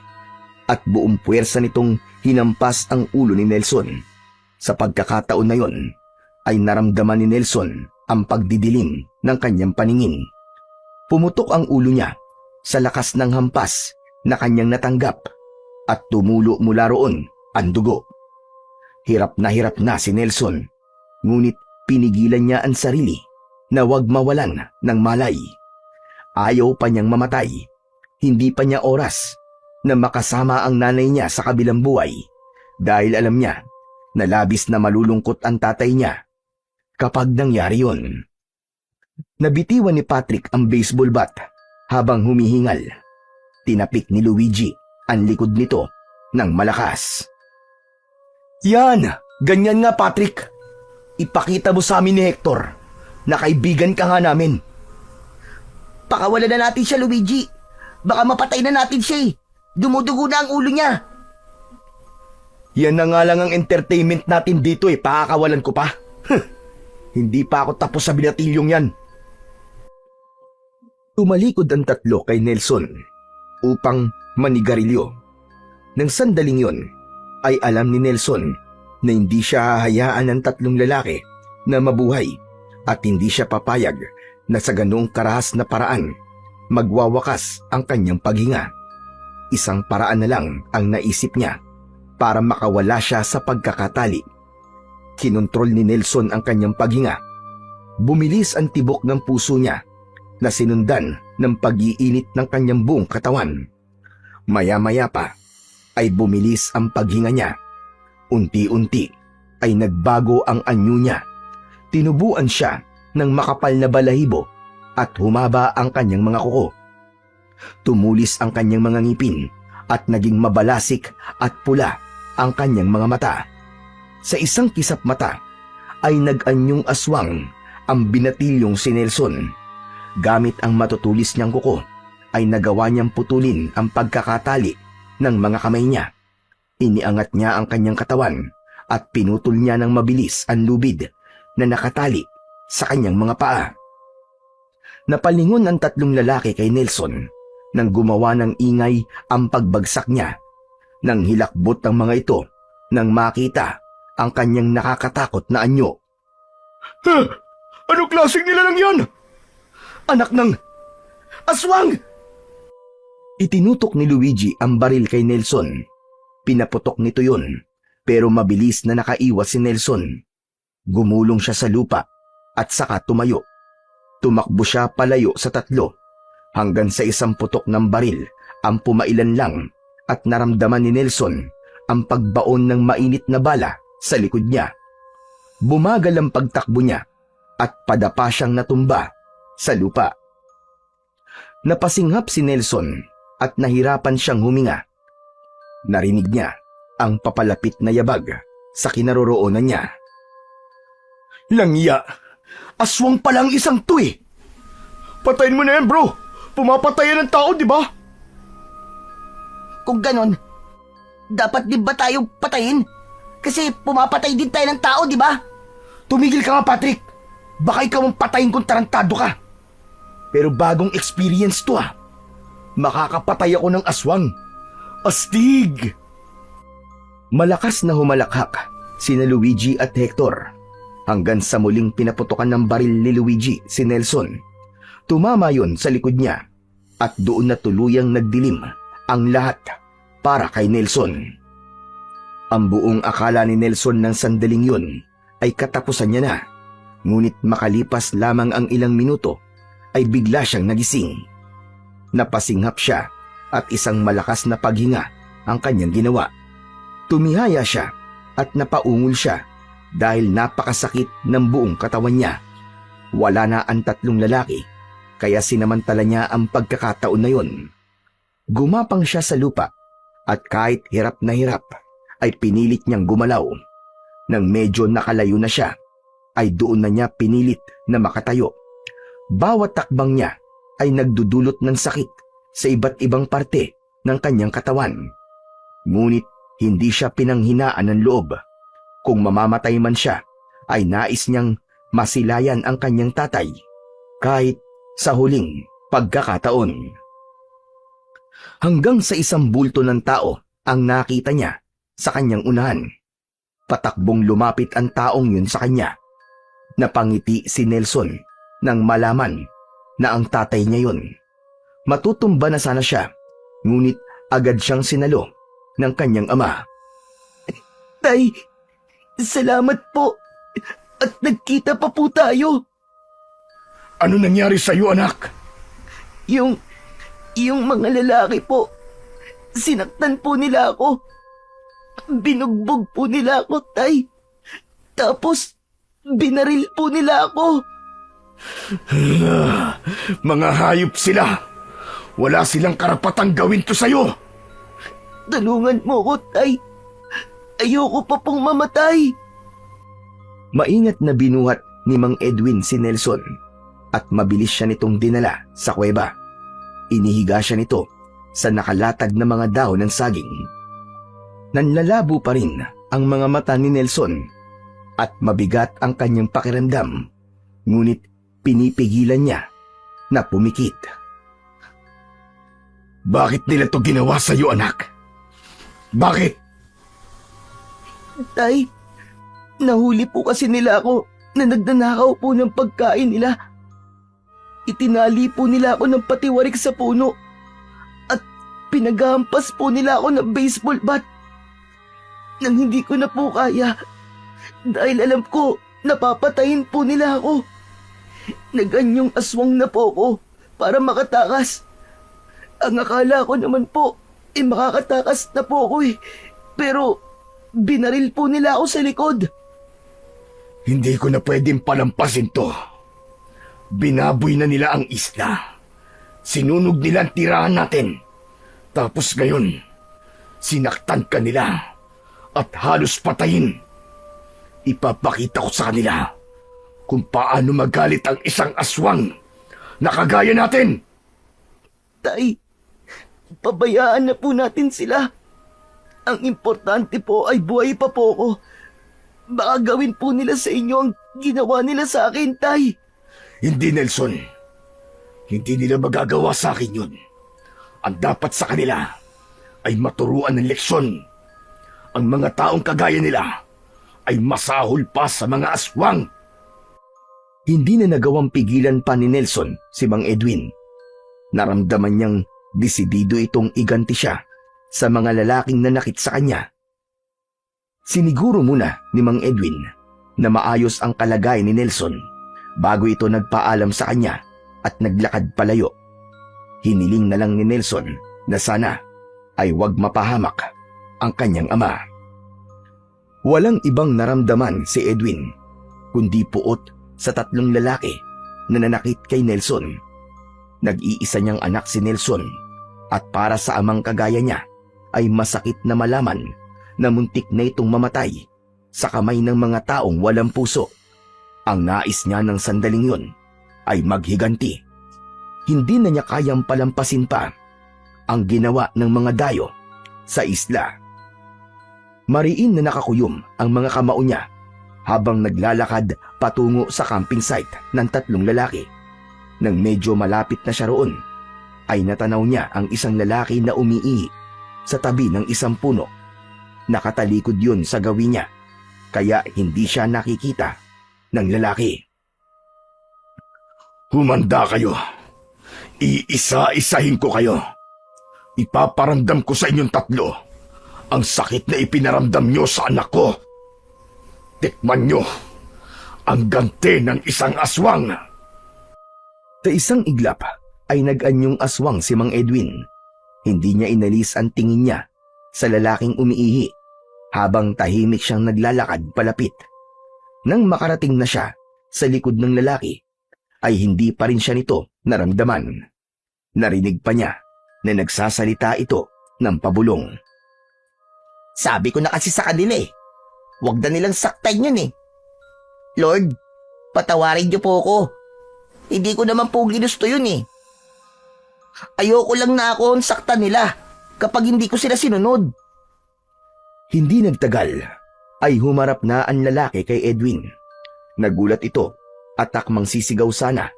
at buong puwersa nitong hinampas ang ulo ni Nelson. Sa pagkakataon na yon ay naramdaman ni Nelson ang pagdidilim ng kanyang paningin. Pumutok ang ulo niya sa lakas ng hampas na kanyang natanggap at tumulo mula roon ang dugo. Hirap na si Nelson, ngunit pinigilan niya ang sarili na wag mawalan ng malay. Ayaw pa niyang mamatay. Hindi pa niya oras na makasama ang nanay niya sa kabilang buhay dahil alam niya na labis na malulungkot ang tatay niya kapag nangyari yun. Nabitiwan ni Patrick ang baseball bat habang humihingal. Tinapik ni Luigi ang likod nito ng malakas. Yan! Ganyan nga, Patrick! Ipakita mo sa amin ni Hector na kaibigan ka nga namin. Pakawalan na natin siya, Luigi. Baka mapatay na natin siya eh. Dumudugo na ang ulo niya. Yan na nga lang ang entertainment natin dito eh, pakakawalan ko pa. Hindi pa ako tapos sa binatilyong yan. Tumalikod ang tatlo kay Nelson upang manigarilyo. Nang sandaling yon, ay alam ni Nelson na hindi siya hahayaan ng tatlong lalaki na mabuhay at hindi siya papayag na sa ganoong karahas na paraan magwawakas ang kanyang paghinga. Isang paraan na lang ang naisip niya para makawala siya sa pagkakatali. Kinontrol ni Nelson ang kanyang paghinga. Bumilis ang tibok ng puso niya na sinundan ng pag-iinit ng kanyang buong katawan. Maya-maya pa ay bumilis ang paghinga niya. Unti-unti ay nagbago ang anyo niya. Tinubuan siya ng makapal na balahibo at humaba ang kanyang mga kuko. Tumulis ang kanyang mga ngipin at naging mabalasik at pula ang kanyang mga mata. Sa isang kisap mata ay nag-anyong aswang ang binatilyong si Nelson. Gamit ang matutulis niyang kuko ay nagawa niyang putulin ang pagkakatali ng mga kamay niya. Iniangat niya ang kanyang katawan at pinutol niya ng mabilis ang lubid na nakatali sa kanyang mga paa. Napalingon ang tatlong lalaki kay Nelson nang gumawa ng ingay ang pagbagsak niya. Nang hilakbot ang mga ito nang makita ang kanyang nakakatakot na anyo. Ano klaseng nilalang yan? Anak ng aswang! Itinutok ni Luigi ang baril kay Nelson. Pinaputok nito yun, pero mabilis na nakaiwas si Nelson. Gumulong siya sa lupa at saka tumayo. Tumakbo siya palayo sa tatlo hanggang sa isang putok ng baril ang pumailan lang at naramdaman ni Nelson ang pagbaon ng mainit na bala sa likod niya. Bumagal ang pagtakbo niya at padapa siyang natumba sa lupa. Napasinghap si Nelson at nahirapan siyang huminga. Narinig niya ang papalapit na yabag sa kinaroroonan niya. Langya! Aswang palang isang to eh! Patayin mo na yan, bro! Pumapatayan ng tao, di ba? Kung ganon, dapat din ba tayo patayin? Kasi pumapatay din tayo ng tao, di ba? Tumigil ka nga, Patrick! Baka ikaw ang patayin kung tarantado ka. Pero bagong experience to ah. Makakapatay ako ng aswang. Astig! Malakas na humalakhak sina Luigi at Hector hanggang sa muling pinaputokan ng baril ni Luigi si Nelson. Tumama yon sa likod niya at doon na tuluyang nagdilim ang lahat para kay Nelson. Ang buong akala ni Nelson ng sandaling yun ay katapusan niya na. Ngunit makalipas lamang ang ilang minuto ay bigla siyang nagising. Napasinghap siya at isang malakas na paghinga ang kanyang ginawa. Tumihaya siya at napaungol siya dahil napakasakit ng buong katawan niya. Wala na ang tatlong lalaki kaya sinamantala niya ang pagkakataon na yun. Gumapang siya sa lupa at kahit hirap na hirap ay pinilit niyang gumalaw. Nang medyo nakalayo na siya ay doon na niya pinilit na makatayo. Bawat takbang niya ay nagdudulot ng sakit sa iba't ibang parte ng kanyang katawan. Ngunit hindi siya pinanghinaan ng loob. Kung mamamatay man siya, ay nais niyang masilayan ang kanyang tatay kahit sa huling pagkakataon. Hanggang sa isang bulto ng tao ang nakita niya sa kanyang unahan. Patakbong lumapit ang taong yun sa kanya. Napangiti si Nelson nang malaman na ang tatay niya yun. Matutumba na sana siya, ngunit agad siyang sinalo ng kanyang ama. Tay, salamat po. At nagkita pa po tayo. Ano nangyari sa iyo, anak? Yung mga lalaki po, sinaktan po nila ako. Binugbog po nila ako, Tay. Tapos, binaril po nila ako. Mga hayop sila. Wala silang karapatang gawin to sa'yo. Tulungan mo ko, Tay. Ayoko pa pong mamatay. Maingat na binuhat ni Mang Edwin si Nelson at mabilis siya nitong dinala sa kuweba. Inihiga siya nito sa nakalatag na mga dahon ng saging. Nanlalabo pa rin ang mga mata ni Nelson at mabigat ang kanyang pakiramdam, ngunit pinipigilan niya na pumikit. Bakit nila to ginawa sa'yo, anak? Bakit? Tay, nahuli po kasi nila ako na nagnanakaw po ng pagkain nila. Itinali po nila ako ng patiwarik sa puno at pinaghampas po nila ako ng baseball bat. Nang hindi ko na po kaya dahil alam ko napapatayin po nila ako. Naganyong aswang na po ako para makatakas. Ang akala ko naman po, makakatakas na po ako Pero binaril po nila ako sa likod. Hindi ko na pwedeng palampasin to. Binaboy na nila ang isla. Sinunog nila ang tirahan natin. Tapos ngayon, sinaktan ka nila at halos patayin. Ipapakita ko sa kanila kung paano magalit ang isang aswang na kagaya natin. Tay, pabayaan na po natin sila. Ang importante po ay buhay pa po ako. Baka gawin po nila sa inyo ang ginawa nila sa akin, Tay. Hindi, Nelson. Hindi nila magagawa sa akin yun. Ang dapat sa kanila ay maturuan ng leksyon. Ang mga taong kagaya nila ay masahol pa sa mga aswang. Hindi na nagawang pigilan pa ni Nelson si Mang Edwin. Naramdaman niyang desidido itong iganti siya sa mga lalaking nanakit sa kanya. Siniguro muna ni Mang Edwin na maayos ang kalagayan ni Nelson bago ito nagpaalam sa kanya at naglakad palayo. Hiniling na lang ni Nelson na sana ay wag mapahamak ang kanyang ama. Walang ibang naramdaman si Edwin kundi puot sa 3 lalaki na nanakit kay Nelson. Nag-iisa niyang anak si Nelson at para sa amang kagaya niya ay masakit na malaman na muntik na itong mamatay sa kamay ng mga taong walang puso. Ang nais niya ng sandaling yun ay maghiganti. Hindi na niya kayang palampasin pa ang ginawa ng mga dayo sa isla. Mariin na nakakuyom ang mga kamao niya habang naglalakad patungo sa camping site ng 3 lalaki. Nang medyo malapit na siya roon, ay natanaw niya ang isang lalaki na umiihi sa tabi ng isang puno. Nakatalikod yun sa gawin niya, kaya hindi siya nakikita ng lalaki. Humanda kayo. Iisa-isahin ko kayo. Ipaparamdam ko sa inyong 3 ang sakit na ipinaramdam nyo sa anak ko. Tikman nyo ang ganti ng isang aswang. Sa isang iglap ay nag-anyong aswang si Mang Edwin. Hindi niya inalis ang tingin niya sa lalaking umiihi habang tahimik siyang naglalakad palapit. Nang makarating na siya sa likod ng lalaki, ay hindi pa rin siya nito naramdaman. Narinig pa niya na nagsasalita ito ng pabulong. Sabi ko na kasi sa kanila huwag na nilang saktan yun Lord, patawarin niyo po ako. Hindi ko naman po ginusto yun Ayoko lang na ako ang saktan nila kapag hindi ko sila sinunod. Hindi nagtagal ay humarap na ang lalaki kay Edwin. Nagulat ito at takmang sisigaw sana,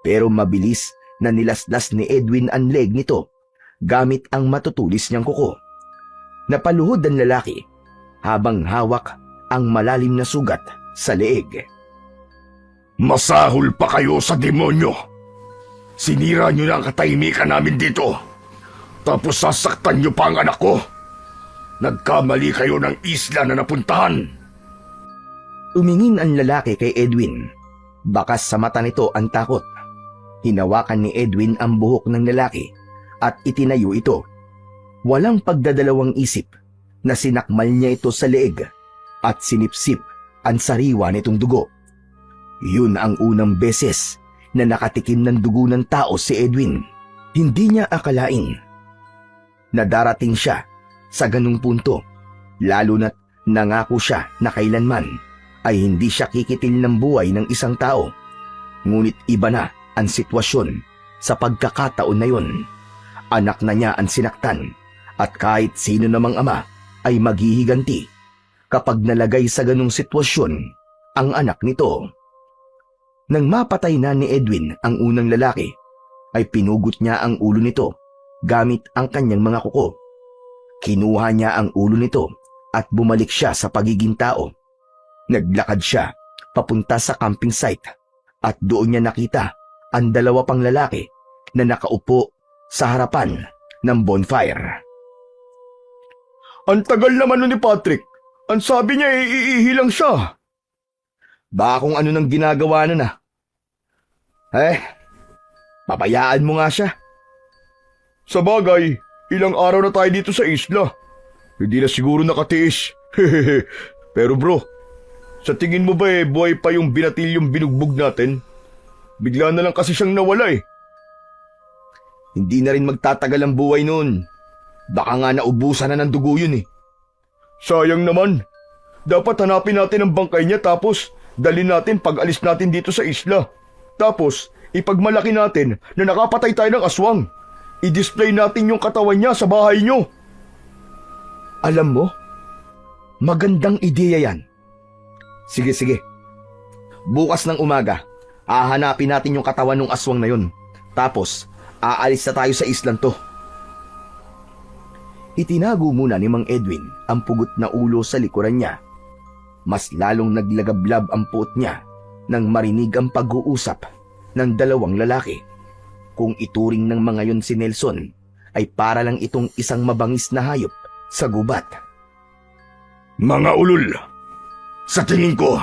pero mabilis na nilaslas ni Edwin ang leg nito gamit ang matutulis niyang kuko. Napaluhod ang lalaki habang hawak ang malalim na sugat sa leeg. Masahol pa kayo sa demonyo. Sinira nyo na ang katahimikan namin dito. Tapos sasaktan nyo pa ang anak ko. Nagkamali kayo ng isla na napuntahan. Tumingin ang lalaki kay Edwin. Bakas sa mata nito ang takot. Hinawakan ni Edwin ang buhok ng lalaki at itinayo ito. Walang pagdadalawang isip na sinakmal niya ito sa leeg at sinipsip ang sariwa nitong dugo. Yun ang unang beses na nakatikim ng dugo ng tao si Edwin. Hindi niya akalain na darating siya sa ganung punto, lalo na't nangako siya na kailanman ay hindi siya kikitil ng buhay ng isang tao. Ngunit iba na ang sitwasyon sa pagkakataon na yun. Anak na niya ang sinaktan at kahit sino namang ama ay maghihiganti kapag nalagay sa ganung sitwasyon ang anak nito. Nang mapatay na ni Edwin ang unang lalaki, ay pinugot niya ang ulo nito gamit ang kanyang mga kuko. Kinuha niya ang ulo nito at bumalik siya sa pagiging tao. Naglakad siya papunta sa camping site at doon niya nakita ang dalawa pang lalaki na nakaupo sa harapan ng bonfire. Ang tagal naman nun ni Patrick. Ang sabi niya iihilang siya. Baka kung ano nang ginagawa na na. Pabayaan mo nga siya. Sa bagay, ilang araw na tayo dito sa isla. Hindi na siguro nakatiis. Pero bro, sa tingin mo ba buhay pa yung binatilyong binugbog natin? Bigla na lang kasi siyang nawala Hindi na rin magtatagal ang buhay noon. Baka nga naubusan na ng dugo yun Sayang naman. Dapat hanapin natin ang bangkay niya tapos dalhin natin pag alis natin dito sa isla. Tapos ipagmalaki natin na nakapatay tayo ng aswang. I-display natin yung katawan niya sa bahay niyo. Alam mo, magandang ideya yan. Sige. Bukas ng umaga, hahanapin natin yung katawan ng aswang na yun. Tapos, aalis na tayo sa islang to. Itinago muna ni Mang Edwin ang pugot na ulo sa likuran niya. Mas lalong naglagablab ang puot niya nang marinig ang pag-uusap ng dalawang lalaki. Kung ituring ng mga yon si Nelson, ay para lang itong isang mabangis na hayop sa gubat. Mga ulol, sa tingin ko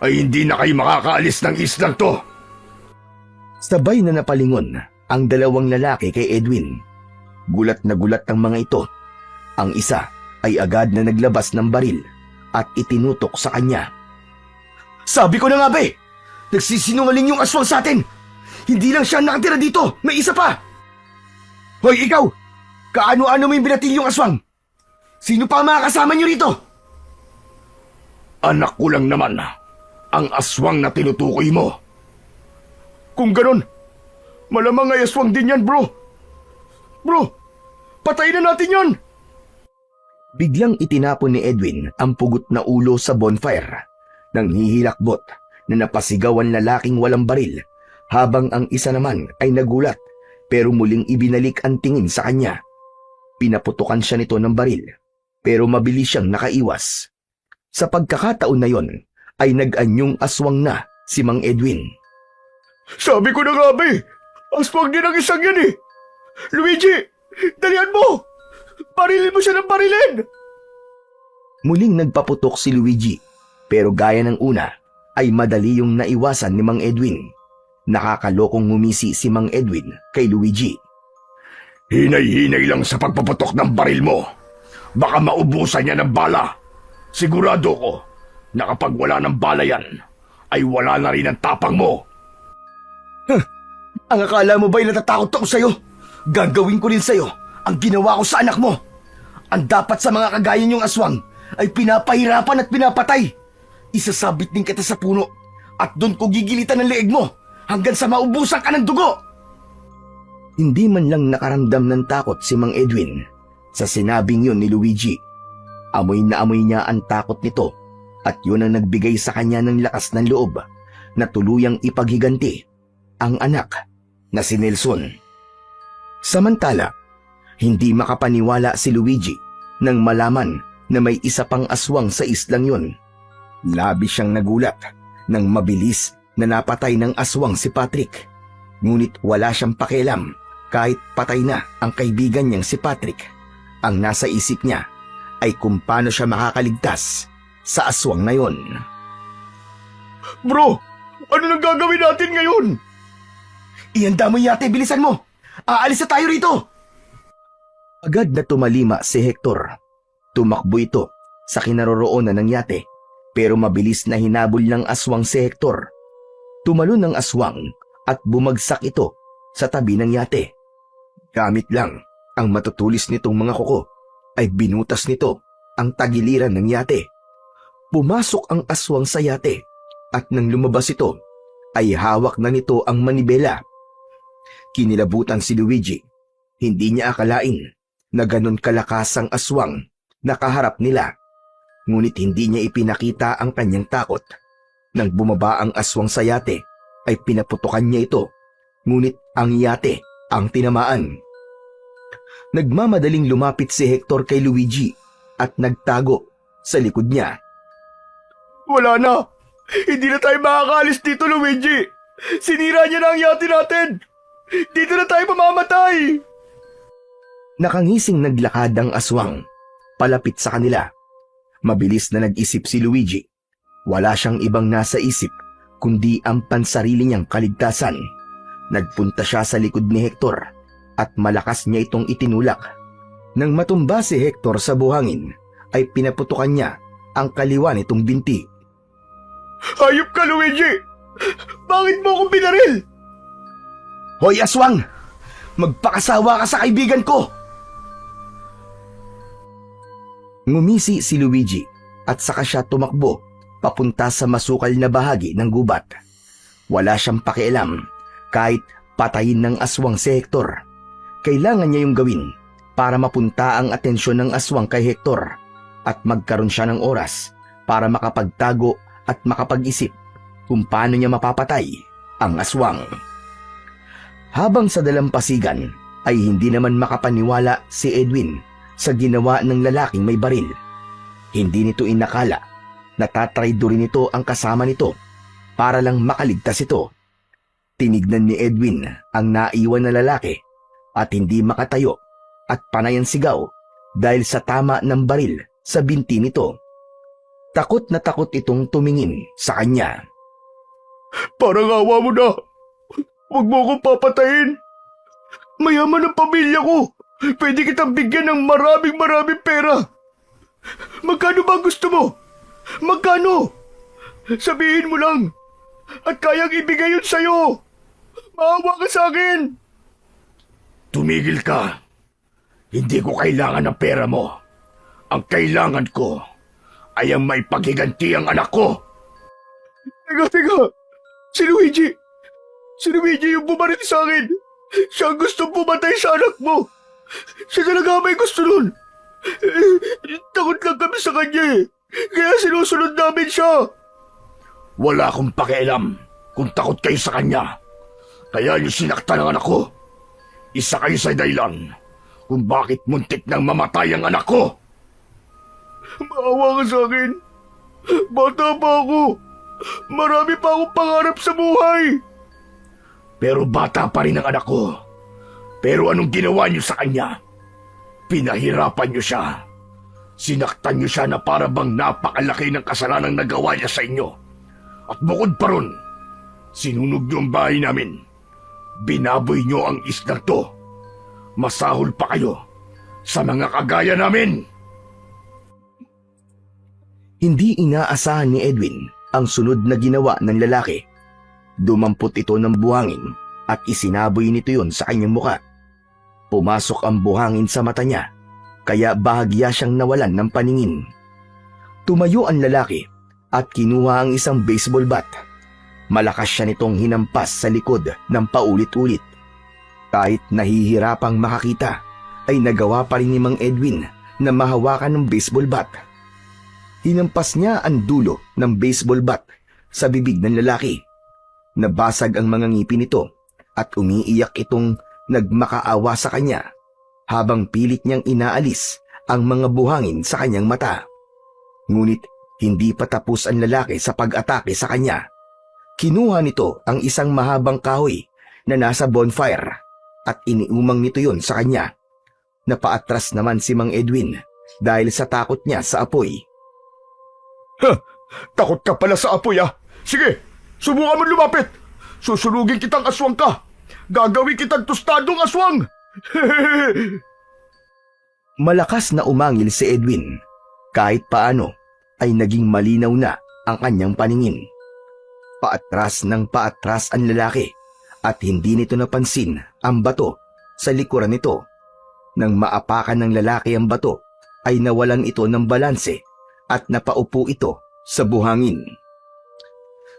ay hindi na kayo makakaalis ng islang to. Sabay na napalingon ang dalawang lalaki kay Edwin. Gulat na gulat ang mga ito. Ang isa ay agad na naglabas ng baril at itinutok sa kanya. Sabi ko na nga ba nagsisinungaling yung aswang sa atin. Hindi lang siya nakatira dito, may isa pa. Hoy ikaw, kaano-ano mo yung binatil yung aswang? Sino pa ang mga kasama niyo rito? Anak ko lang naman ang aswang na tinutukoy mo. Kung ganon, malamang ay aswang din yan, bro. Bro, patayin na natin yan! Biglang itinapon ni Edwin ang pugot na ulo sa bonfire nang hihilakbot na napasigawan lalaking walang baril habang ang isa naman ay nagulat pero muling ibinalik ang tingin sa kanya. Pinaputukan siya nito ng baril pero mabilis siyang nakaiwas. Sa pagkakataon na yon ay nag-anyong aswang na si Mang Edwin. Sabi ko na nga ba aswang din ang isang yan Luigi, dalihan mo! Barilin mo siya ng barilin! Muling nagpaputok si Luigi, pero gaya ng una, ay madali yung naiwasan ni Mang Edwin. Nakakalokong ngumisi si Mang Edwin kay Luigi. Hinay-hinay lang sa pagpaputok ng baril mo. Baka maubusan niya ng bala. Sigurado ko na kapag wala ng bala yan, ay wala na rin ang tapang mo. Ang akala mo ba'y natatakot ako sa'yo? Gagawin ko rin sa'yo ang ginawa ko sa anak mo. Ang dapat sa mga kagaya niyong aswang ay pinapahirapan at pinapatay. Isasabit din kita sa puno at doon ko gigilitan ng leeg mo hanggang sa maubusan ka ng dugo. Hindi man lang nakaramdam ng takot si Mang Edwin sa sinabing yun ni Luigi. Amoy na amoy niya ang takot nito at yun ang nagbigay sa kanya ng lakas ng loob na tuluyang ipaghiganti ang anak na si Nelson. Samantala, hindi makapaniwala si Luigi nang malaman na may isa pang aswang sa islang yun. Labis siyang nagulat nang mabilis na napatay ng aswang si Patrick. Ngunit wala siyang pakialam kahit patay na ang kaibigan niyang si Patrick. Ang nasa isip niya ay kung paano siya makakaligtas sa aswang na yon. Bro, ano nang gagawin natin ngayon? Ihanda mo yung yate, bilisan mo! Aalis na tayo rito! Agad na tumalima si Hector. Tumakbo ito sa kinaroroonan ng yate, pero mabilis na hinabol ng aswang si Hector. Tumalon ng aswang at bumagsak ito sa tabi ng yate. Gamit lang ang matutulis nitong mga kuko ay binutas nito ang tagiliran ng yate. Pumasok ang aswang sa yate at nang lumabas ito ay hawak na nito ang manibela. Kinilabutan si Luigi. Hindi niya akalain na ganon kalakas ang aswang na kaharap nila. Ngunit hindi niya ipinakita ang kanyang takot. Nang bumaba ang aswang sa yate ay pinaputukan niya ito. Ngunit ang yate ang tinamaan. Nagmamadaling lumapit si Hector kay Luigi at nagtago sa likod niya. Wala na! Hindi na tayo makakaalis dito, Luigi! Sinira niya na ang yate natin! Dito na tayo mamamatay! Nakangising naglakad ang aswang palapit sa kanila. Mabilis na nag-isip si Luigi. Wala siyang ibang nasa isip kundi ang pansarili niyang kaligtasan. Nagpunta siya sa likod ni Hector at malakas niya itong itinulak. Nang matumba si Hector sa buhangin ay pinaputukan niya ang kaliwa nitong binti. Hayop ka, Luigi! Bakit mo akong binaril? Hoy aswang! Magpakasawa ka sa kaibigan ko! Ngumisi si Luigi at saka siya tumakbo papunta sa masukal na bahagi ng gubat. Wala siyang pakialam kahit patayin ng aswang si Hector. Kailangan niya yung gawin para mapunta ang atensyon ng aswang kay Hector at magkaroon siya ng oras para makapagtago at makapag-isip kung paano niya mapapatay ang aswang. Habang sa dalampasigan ay hindi naman makapaniwala si Edwin sa ginawa ng lalaking may baril. Hindi nito inakala na tatraydorin nito ang kasama nito para lang makaligtas ito. Tinignan ni Edwin ang naiwan na lalaki at hindi makatayo at panay ang sigaw dahil sa tama ng baril sa binti nito. Takot na takot itong tumingin sa kanya. Parang awa mo na! Huwag mo akong papatayin! Mayaman ang pamilya ko! Pwede kitang bigyan ng maraming pera! Magkano ba gusto mo? Magkano? Sabihin mo lang! At kayang ibigay yun sa'yo! Maawa ka sa akin! Tumigil ka! Hindi ko kailangan ng pera mo. Ang kailangan ko ay ang may paghiganti ang anak ko! Teka! Si Luigi! Si Luigi yung bumaril sa akin! Siya ang gustong pumatay sa anak mo! Siya talaga may gusto nun! Takot lang kami sa kanya eh! Kaya sinusunod namin siya! Wala akong pakialam kung takot kayo sa kanya. Kaya niyo sinaktan ang anak ko. Isa kayo sa dahilan kung bakit muntik nang mamatay ang anak ko. Maawa ka sa akin. Bata pa ako. Marami pa akong pangarap sa buhay. Pero bata pa rin ang anak ko. Pero anong ginawa niyo sa kanya? Pinahirapan niyo siya. Sinaktan niyo siya na para bang napakalaki ng kasalanang nagawa niya sa inyo. At bukod pa ron, sinunog niyo ang bahay namin. Binaboy niyo ang islang to. Masahol pa kayo sa mga kagaya namin. Hindi inaasahan ni Edwin ang sunod na ginawa ng lalaki. Dumampot ito ng buhangin at isinaboy nito yon sa kanyang muka. Pumasok ang buhangin sa mata niya, kaya bahagya siyang nawalan ng paningin. Tumayo ang lalaki at kinuha ang isang baseball bat. Malakas siya nitong hinampas sa likod ng paulit-ulit. Kahit nahihirapang makakita, ay nagawa pa rin ni Mang Edwin na mahawakan ng baseball bat. Hinampas niya ang dulo ng baseball bat sa bibig ng lalaki. Nabasag ang mga ngipin nito at umiiyak itong nagmakaawa sa kanya habang pilit niyang inaalis ang mga buhangin sa kanyang mata. Ngunit hindi pa tapos ang lalaki sa pag-atake sa kanya. Kinuha nito ang isang mahabang kahoy na nasa bonfire at iniumang nito yon sa kanya. Napaatras naman si Mang Edwin dahil sa takot niya sa apoy. Takot ka pala sa apoy ah! Sige, subukan mo lumapit! Susunugin kitang aswang ka! Gagawin kitang tostadong aswang! Malakas na umangil si Edwin. Kahit paano ay naging malinaw na ang kanyang paningin. Paatras ng paatras ang lalaki at hindi nito napansin ang bato sa likuran nito. Nang maapakan ng lalaki ang bato ay nawalan ito ng balanse at napaupo ito sa buhangin.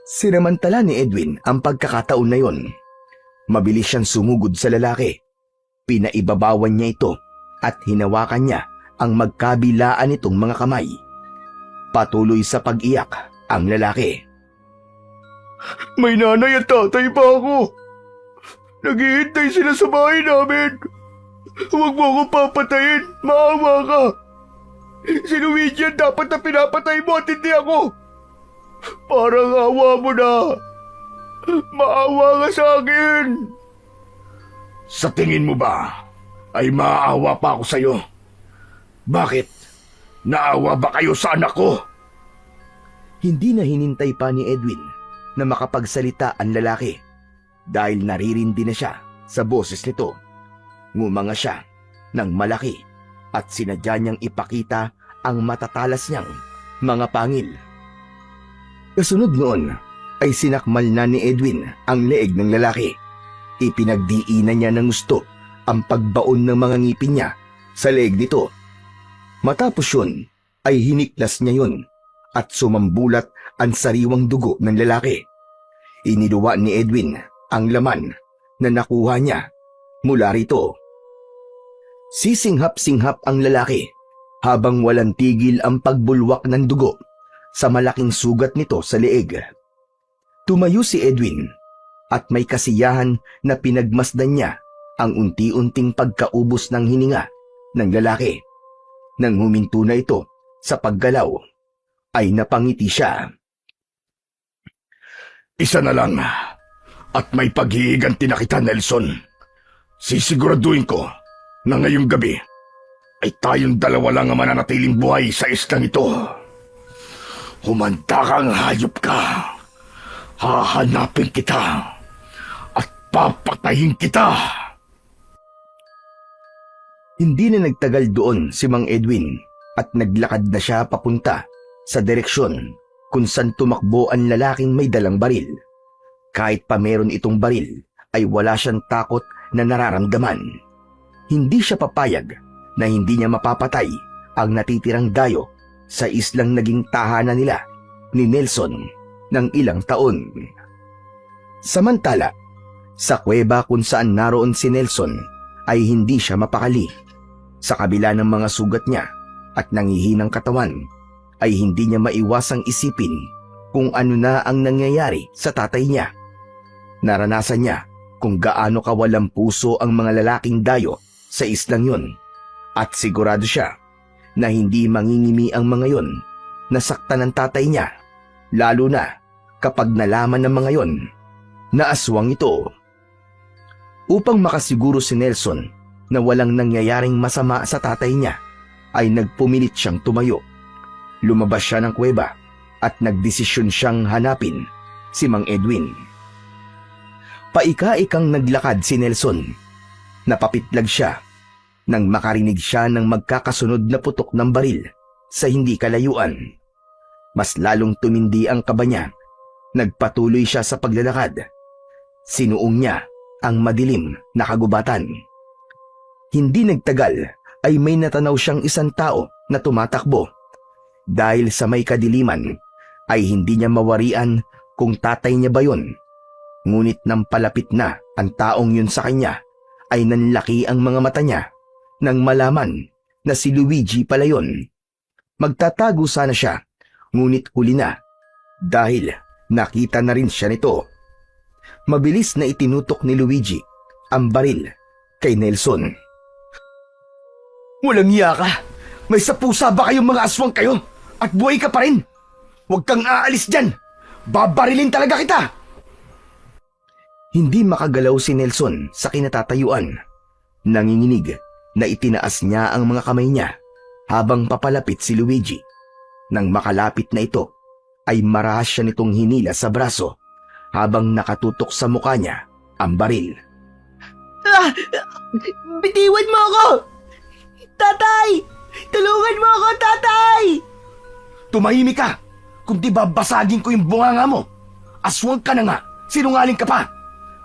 Sinamantala ni Edwin ang pagkakataon na yon. Mabilis siyang sumugod sa lalaki. Pinaibabawan niya ito at hinawakan niya ang magkabilaan nitong mga kamay. Patuloy sa pag-iyak ang lalaki. May nanay at tatay pa ako. Naghihintay sila sa bahay namin. Huwag mo akong papatayin. Maawa ka. Si Luigi ang dapat na pinapatay mo at hindi ako. Parang awa mo na. Maawa ka sa akin. Sa tingin mo ba ay maaawa pa ako sa'yo? Bakit? Naawa ba kayo sa anak ko? Hindi na hinintay pa ni Edwin na makapagsalita ang lalaki dahil naririndi na siya sa boses nito. Ngumanga siya ng malaki at sinadya niyang ipakita ang matatalas niyang mga pangil. Kasunod noon ay sinakmal na ni Edwin ang leeg ng lalaki. Ipinagdiinan niya ng gusto ang pagbaon ng mga ngipin niya sa leeg nito. Matapos yun ay hiniklas niya yun at sumambulat ang sariwang dugo ng lalaki. Iniluwa ni Edwin ang laman na nakuha niya mula rito. Sisinghap-singhap ang lalaki habang walang tigil ang pagbulwak ng dugo sa malaking sugat nito sa leeg. Tumayo si Edwin at may kasiyahan na pinagmasdan niya ang unti-unting pagkaubos ng hininga ng lalaki. Nang huminto na ito sa paggalaw, ay napangiti siya. Isa na lang at may paghihiganti na kita, Nelson. Sisiguraduhin ko na ngayong gabi ay tayong dalawa lang ang mananatiling buhay sa islang ito. Humanda kang hayop ka. Hahanapin kita at papatayin kita. Hindi na nagtagal doon si Mang Edwin at naglakad na siya papunta sa direksyon kung saan tumakbo ang lalaking may dalang baril. Kahit pa meron itong baril ay wala siyang takot na nararamdaman. Hindi siya papayag na hindi niya mapapatay ang natitirang dayo sa islang naging tahanan nila ni Nelson ng ilang taon. Samantala, sa kuweba kung saan naroon si Nelson ay hindi siya mapakali. Sa kabila ng mga sugat niya at nangihinang katawan ay hindi niya maiwasang isipin kung ano na ang nangyayari sa tatay niya. Naranasan niya kung gaano kawalang puso ang mga lalaking dayo sa islang yun at sigurado siya na hindi mangingimi ang mga yon na saktan ng tatay niya, lalo na kapag nalaman ng mga yon na aswang ito. Upang makasiguro si Nelson na walang nangyayaring masama sa tatay niya, ay nagpumilit siyang tumayo. Lumabas siya ng kuweba at nagdesisyon siyang hanapin si Mang Edwin. Paika-ikang naglakad si Nelson. Napapitlag siya nang makarinig siya ng magkakasunod na putok ng baril sa hindi kalayuan. Mas lalong tumindi ang kaba niya. Nagpatuloy siya sa paglalakad. Sinuong niya ang madilim na kagubatan. Hindi nagtagal ay may natanaw siyang isang tao na tumatakbo. Dahil sa may kadiliman ay hindi niya mawarian kung tatay niya ba yun. Ngunit nang palapit na ang taong yun sa kanya ay nanlaki ang mga mata niya nang malaman na si Luigi pala yun. Magtatago sana siya, ngunit huli na dahil nakita na rin siya nito. Mabilis na itinutok ni Luigi ang baril kay Nelson. Walang iya ka! May sapusa ba kayong mga aswang kayo? At buhay ka pa rin? Huwag kang aalis dyan! Babarilin talaga kita! Hindi makagalaw si Nelson sa kinatatayuan. Nanginginig na itinaas niya ang mga kamay niya habang papalapit si Luigi. Nang makalapit na ito, ay marahas siya nitong hinila sa braso habang nakatutok sa mukha niya ang baril. Ah! Bitiwan mo ako! Tatay! Tulungan mo ako, tatay! Tumahimik ka! Kung di ba basagin ko yung bunganga mo? Aswang ka na nga! Sinungaling ka pa!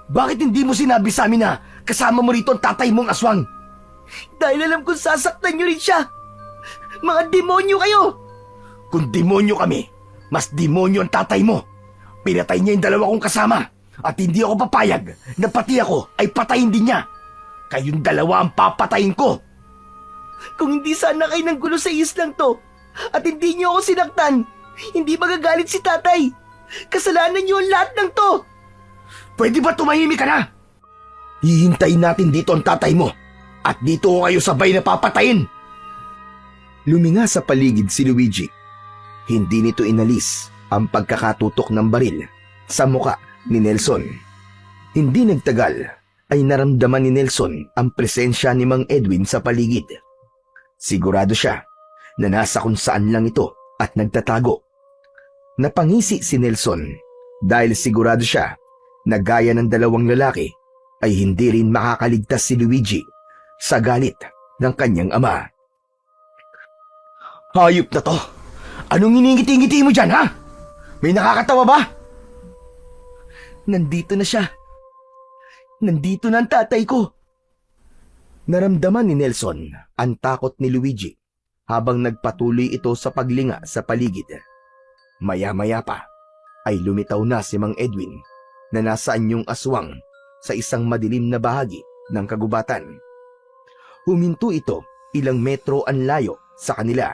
Bakit hindi mo sinabi sa amin na kasama mo rito ang tatay mong aswang? Dahil alam kong sasaktan niyo rin siya! Mga demonyo kayo! Kung demonyo kami, mas demonyo ang tatay mo. Pinatay niya yung dalawa kong kasama at hindi ako papayag na pati ako ay patayin din niya. Kayong dalawa ang papatayin ko. Kung hindi sana kayo ng gulo sa islang to at hindi niyo ako sinaktan, hindi magagalit si tatay. Kasalanan niyo ang lahat ng to. Pwede ba tumahimik ka na? Hihintayin natin dito ang tatay mo at dito ko kayo sabay na papatayin. Luminga sa paligid si Luigi. Hindi nito inalis ang pagkakatutok ng baril sa muka ni Nelson. Hindi nagtagal ay naramdaman ni Nelson ang presensya ni Mang Edwin sa paligid. Sigurado siya na nasa kung saan lang ito at nagtatago. Napangisi si Nelson dahil sigurado siya na gaya ng dalawang lalaki ay hindi rin makakaligtas si Luigi sa galit ng kanyang ama. Hayop na to! Anong iningiti-ngiti mo dyan, ha? May nakakatawa ba? Nandito na siya. Nandito na ang tatay ko. Naramdaman ni Nelson ang takot ni Luigi habang nagpatuloy ito sa paglinga sa paligid. Maya-maya pa ay lumitaw na si Mang Edwin na nasa anyong aswang sa isang madilim na bahagi ng kagubatan. Huminto ito ilang metro ang layo sa kanila.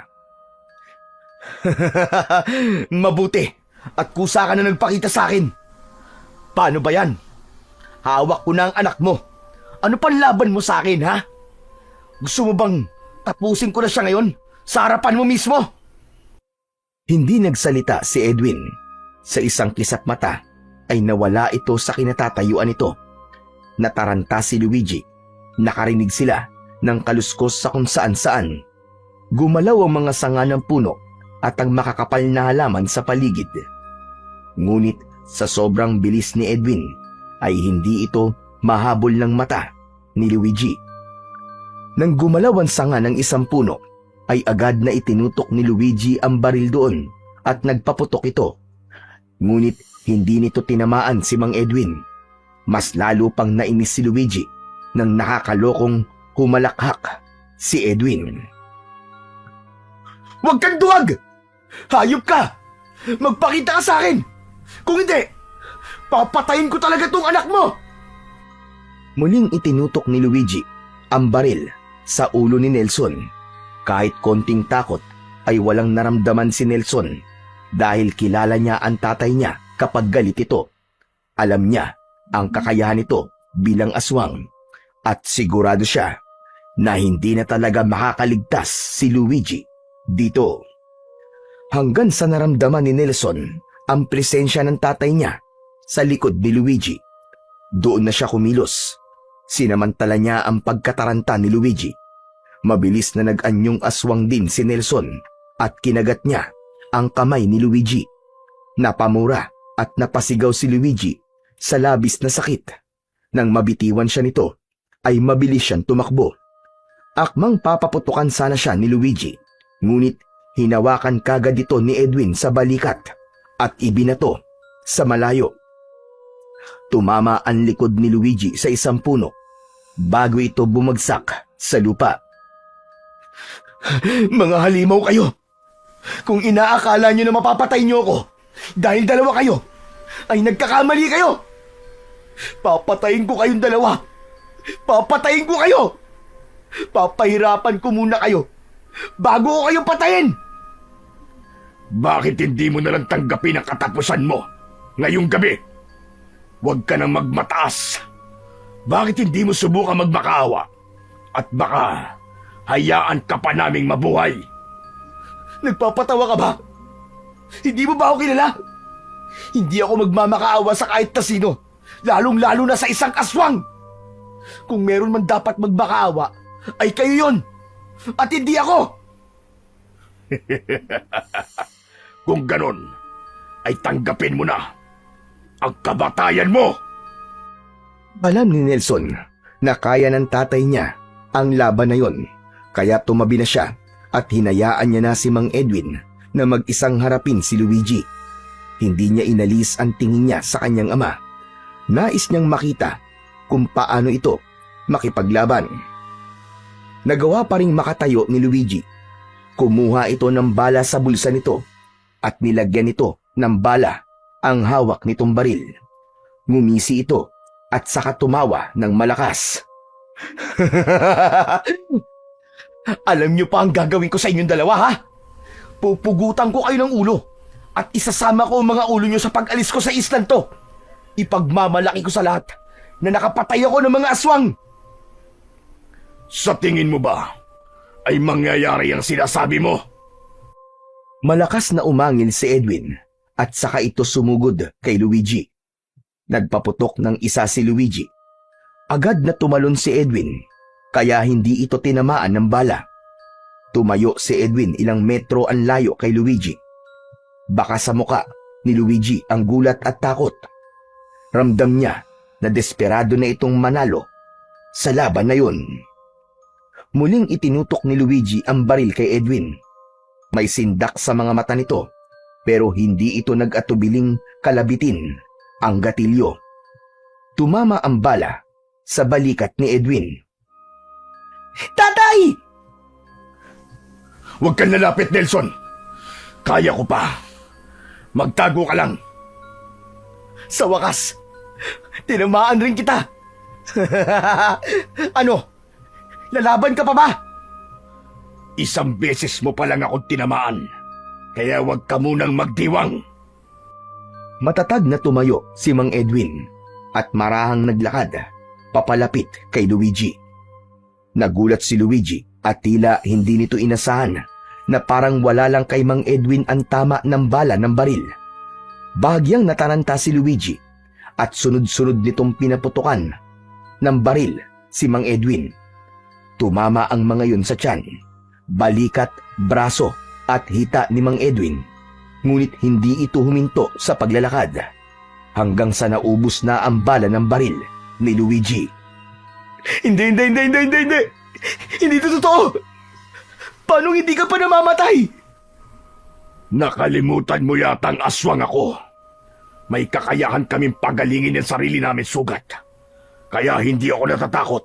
Mabuti at kusa ka na nagpakita sa akin. Paano ba yan? Hawak ko na ang anak mo. Ano pang laban mo sa akin, ha? Gusto mo bang tapusin ko na siya ngayon sa harapan mo mismo? Hindi nagsalita si Edwin. Sa isang kisap mata ay nawala ito sa kinatatayuan nito. Nataranta si Luigi. Nakarinig sila ng kaluskos sa kung saan-saan. Gumalaw ang mga sanga ng puno at ang makakapal na halaman sa paligid. Ngunit sa sobrang bilis ni Edwin ay hindi ito mahabol ng mata ni Luigi. Nang gumalaw ang sanga ng isang puno ay agad na itinutok ni Luigi ang baril doon at nagpaputok ito. Ngunit hindi nito tinamaan si Mang Edwin. Mas lalo pang nainis si Luigi nang nakakalokong humalakhak si Edwin. Huwag kang duwag! Hayop ka! Magpakita ka sa akin! Kung hindi, papatayin ko talaga tong anak mo! Muling itinutok ni Luigi ang baril sa ulo ni Nelson. Kahit konting takot ay walang naramdaman si Nelson dahil kilala niya ang tatay niya kapag galit ito. Alam niya ang kakayahan nito bilang aswang at sigurado siya na hindi na talaga makakaligtas si Luigi dito. Hanggang sa naramdaman ni Nelson ang presensya ng tatay niya sa likod ni Luigi. Doon na siya kumilos. Sinamantala niya ang pagkataranta ni Luigi. Mabilis na nag-anyong aswang din si Nelson at kinagat niya ang kamay ni Luigi. Napamura at napasigaw si Luigi sa labis na sakit. Nang mabitiwan siya nito, ay mabilis siyang tumakbo. Akmang papaputukan sana siya ni Luigi, ngunit hinawakan kagad ito ni Edwin sa balikat at ibinato sa malayo. Tumama ang likod ni Luigi sa isang puno bago ito bumagsak sa lupa. Mga halimaw kayo! Kung inaakala nyo na mapapatay nyo ako dahil dalawa kayo, ay nagkakamali kayo! Papatayin ko kayong dalawa! Papatayin ko kayo! Papahirapan ko muna kayo bago ko kayo patayin! Bakit hindi mo nalang tanggapin ang katapusan mo ngayong gabi? Huwag ka nang magmataas. Bakit hindi mo subukan magmakaawa? At baka hayaan ka pa naming mabuhay. Nagpapatawa ka ba? Hindi mo ba ako kilala? Hindi ako magmamakaawa sa kahit na sino, lalong-lalo na sa isang aswang. Kung meron man dapat magmakaawa, ay kayo yon, at hindi ako. Kung ganon, ay tanggapin mo na ang kamatayan mo. Alam ni Nelson na kaya ng tatay niya ang laban na yon, kaya tumabi na siya at hinayaan niya na si Mang Edwin na mag-isang harapin si Luigi. Hindi niya inalis ang tingin niya sa kanyang ama. Nais niyang makita kung paano ito makipaglaban. Nagawa pa ring makatayo ni Luigi. Kumuha ito ng bala sa bulsa nito at nilagyan ito ng bala ang hawak nitong baril. Ngumisi ito at saka tumawa ng malakas. Alam niyo pa ang gagawin ko sa inyong dalawa, ha? Pupugutan ko kayo ng ulo at isasama ko ang mga ulo niyo sa pag-alis ko sa islan to. Ipagmamalaki ko sa lahat na nakapatay ako ng mga aswang. Sa tingin mo ba ay mangyayari ang sinasabi mo? Malakas na umangil si Edwin at saka ito sumugod kay Luigi. Nagpaputok ng isa si Luigi. Agad na tumalon si Edwin, kaya hindi ito tinamaan ng bala. Tumayo si Edwin ilang metro ang layo kay Luigi. Baka sa muka ni Luigi ang gulat at takot. Ramdam niya na desperado na itong manalo sa laban na yun. Muling itinutok ni Luigi ang baril kay Edwin. May sindak sa mga mata nito, pero hindi ito nag-atubiling kalabitin ang gatilyo. Tumama ang bala sa balikat ni Edwin. Tatay! Huwag kang lalapit, Nelson. Kaya ko pa. Magtago ka lang. Sa wakas, tinamaan rin kita. Ano? Lalaban ka pa ba? Isang beses mo pa lang akong tinamaan. Kaya huwag ka munang magdiwang. Matatag na tumayo si Mang Edwin at marahang naglakad papalapit kay Luigi. Nagulat si Luigi at tila hindi nito inasahan na parang wala lang kay Mang Edwin ang tama ng bala ng baril. Bahagyang nataranta si Luigi at sunod-sunod nitong pinaputukan ng baril si Mang Edwin. Tumama ang mga yun sa tiyan, balikat, braso at hita ni Mang Edwin. Ngunit hindi ito huminto sa paglalakad hanggang sa naubos na ang bala ng baril ni Luigi. Hindi. Hindi ito totoo. Paano hindi ka pa namamatay? Nakalimutan mo yata ang aswang ako. May kakayahan kaming pagalingin ang sarili namin sugat. Kaya hindi ako natatakot.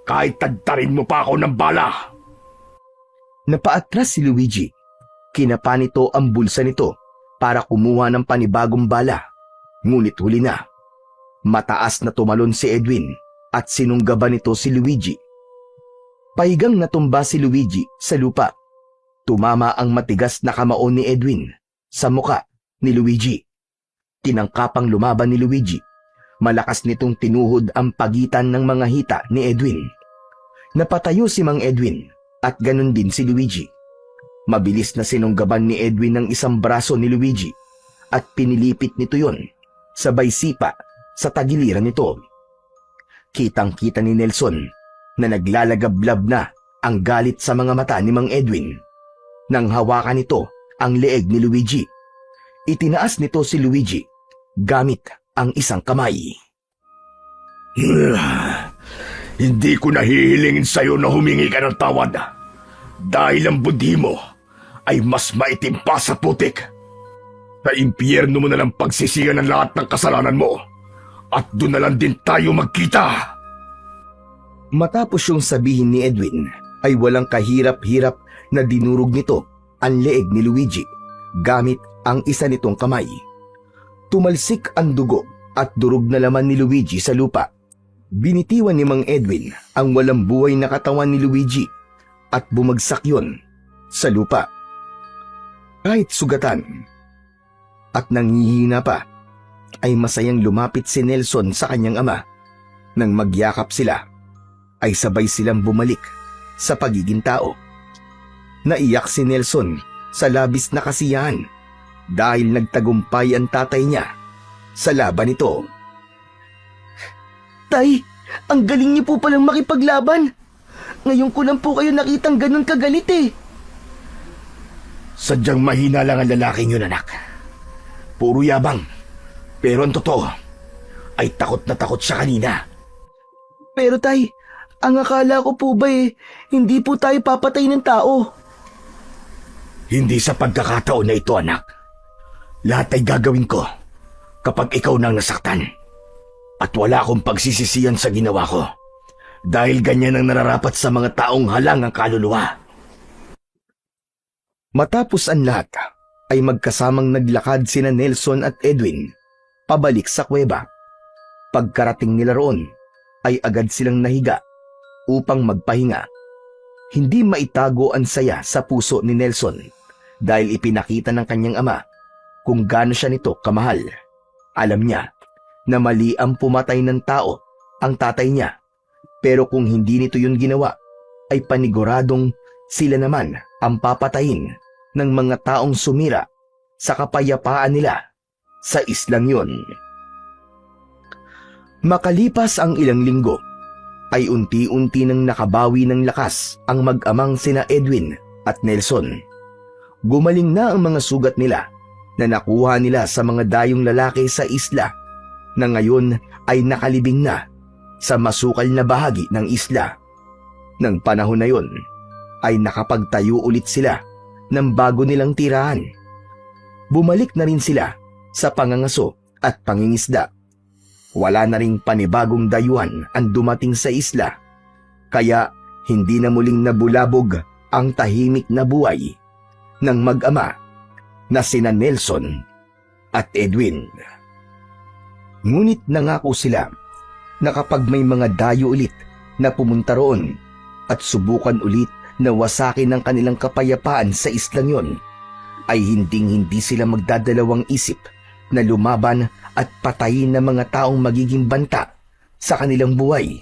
Kahit tagtarin mo pa ako ng bala. Napaatras si Luigi. Kinapa nito ang bulsa nito para kumuha ng panibagong bala. Ngunit huli na. Mataas na tumalon si Edwin at sinunggaban nito si Luigi. Pahigang natumba si Luigi sa lupa. Tumama ang matigas na kamao ni Edwin sa muka ni Luigi. Tinangkapang lumaban ni Luigi. Malakas nitong tinuhod ang pagitan ng mga hita ni Edwin. Napatayo si Mang Edwin at ganun din si Luigi. Mabilis na sinunggaban ni Edwin ng isang braso ni Luigi at pinilipit nito yon sabay sipa sa tagiliran nito. Kitang-kita ni Nelson na naglalagablab na ang galit sa mga mata ni Mang Edwin. Nang hawakan nito ang leeg ni Luigi, itinaas nito si Luigi gamit ang isang kamay. Hindi ko nahihilingin sa'yo na humingi ka ng tawad. Dahil ang budhi mo ay mas maitim pa sa putik. Sa impyerno mo na lang pagsisiyan ng lahat ng kasalanan mo. At doon na lang din tayo magkita. Matapos yung sabihin ni Edwin, ay walang kahirap-hirap na dinurog nito ang leeg ni Luigi gamit ang isa nitong kamay. Tumalsik ang dugo at durog na laman ni Luigi sa lupa. Binitiwan ni Mang Edwin ang walang buhay na katawan ni Luigi at bumagsak yon sa lupa. Kahit sugatan at nanghihina pa, ay masayang lumapit si Nelson sa kanyang ama. Nang magyakap sila, ay sabay silang bumalik sa pagiging tao. Naiyak si Nelson sa labis na kasiyahan dahil nagtagumpay ang tatay niya sa laban nito. Tay, ang galing niyo po palang makipaglaban. Ngayon ko lang po kayo nakitang ganun kagalit eh. Sadyang mahina lang ang lalaking yun, anak. Puro yabang. Pero ang totoo, ay takot na takot siya kanina. Pero tay, ang akala ko po ba hindi po tayo papatay ng tao. Hindi sa pagkakataon na ito, anak. Lahat ay gagawin ko kapag ikaw nang nasaktan. At wala akong pagsisisiyan sa ginawa ko. Dahil ganyan ang nararapat sa mga taong halang ang kaluluwa. Matapos ang lahat, ay magkasamang naglakad sina Nelson at Edwin pabalik sa kuweba. Pagkarating nila roon, ay agad silang nahiga upang magpahinga. Hindi maitago ang saya sa puso ni Nelson dahil ipinakita ng kanyang ama kung gaano siya nito kamahal. Alam niya na mali ang pumatay ng tao ang tatay niya, pero kung hindi nito yun ginawa, ay paniguradong sila naman ang papatayin ng mga taong sumira sa kapayapaan nila sa islang yun. Makalipas ang ilang linggo, ay unti-unti nang nakabawi ng lakas ang mag-amang sina Edwin at Nelson. Gumaling na ang mga sugat nila na nakuha nila sa mga dayong lalaki sa isla na ngayon ay nakalibing na sa masukal na bahagi ng isla. Nang panahon na yon, ay nakapagtayo ulit sila ng bago nilang tirahan. Bumalik na rin sila sa pangangaso at pangingisda. Wala na ring panibagong dayuhan ang dumating sa isla, kaya hindi na muling nabulabog ang tahimik na buhay ng mag-ama na sina Nelson at Edwin. Ngunit nangako sila na kapag may mga dayo ulit na pumunta roon at subukan ulit na wasakin ang kanilang kapayapaan sa islang yon, ay hinding-hindi sila magdadalawang isip na lumaban at patayin ng mga taong magiging banta sa kanilang buhay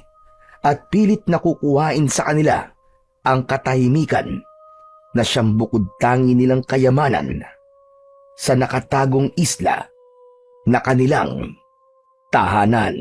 at pilit na kukuhain sa kanila ang katahimikan na siyang bukod tangi nilang kayamanan sa nakatagong isla na kanilang tahanan.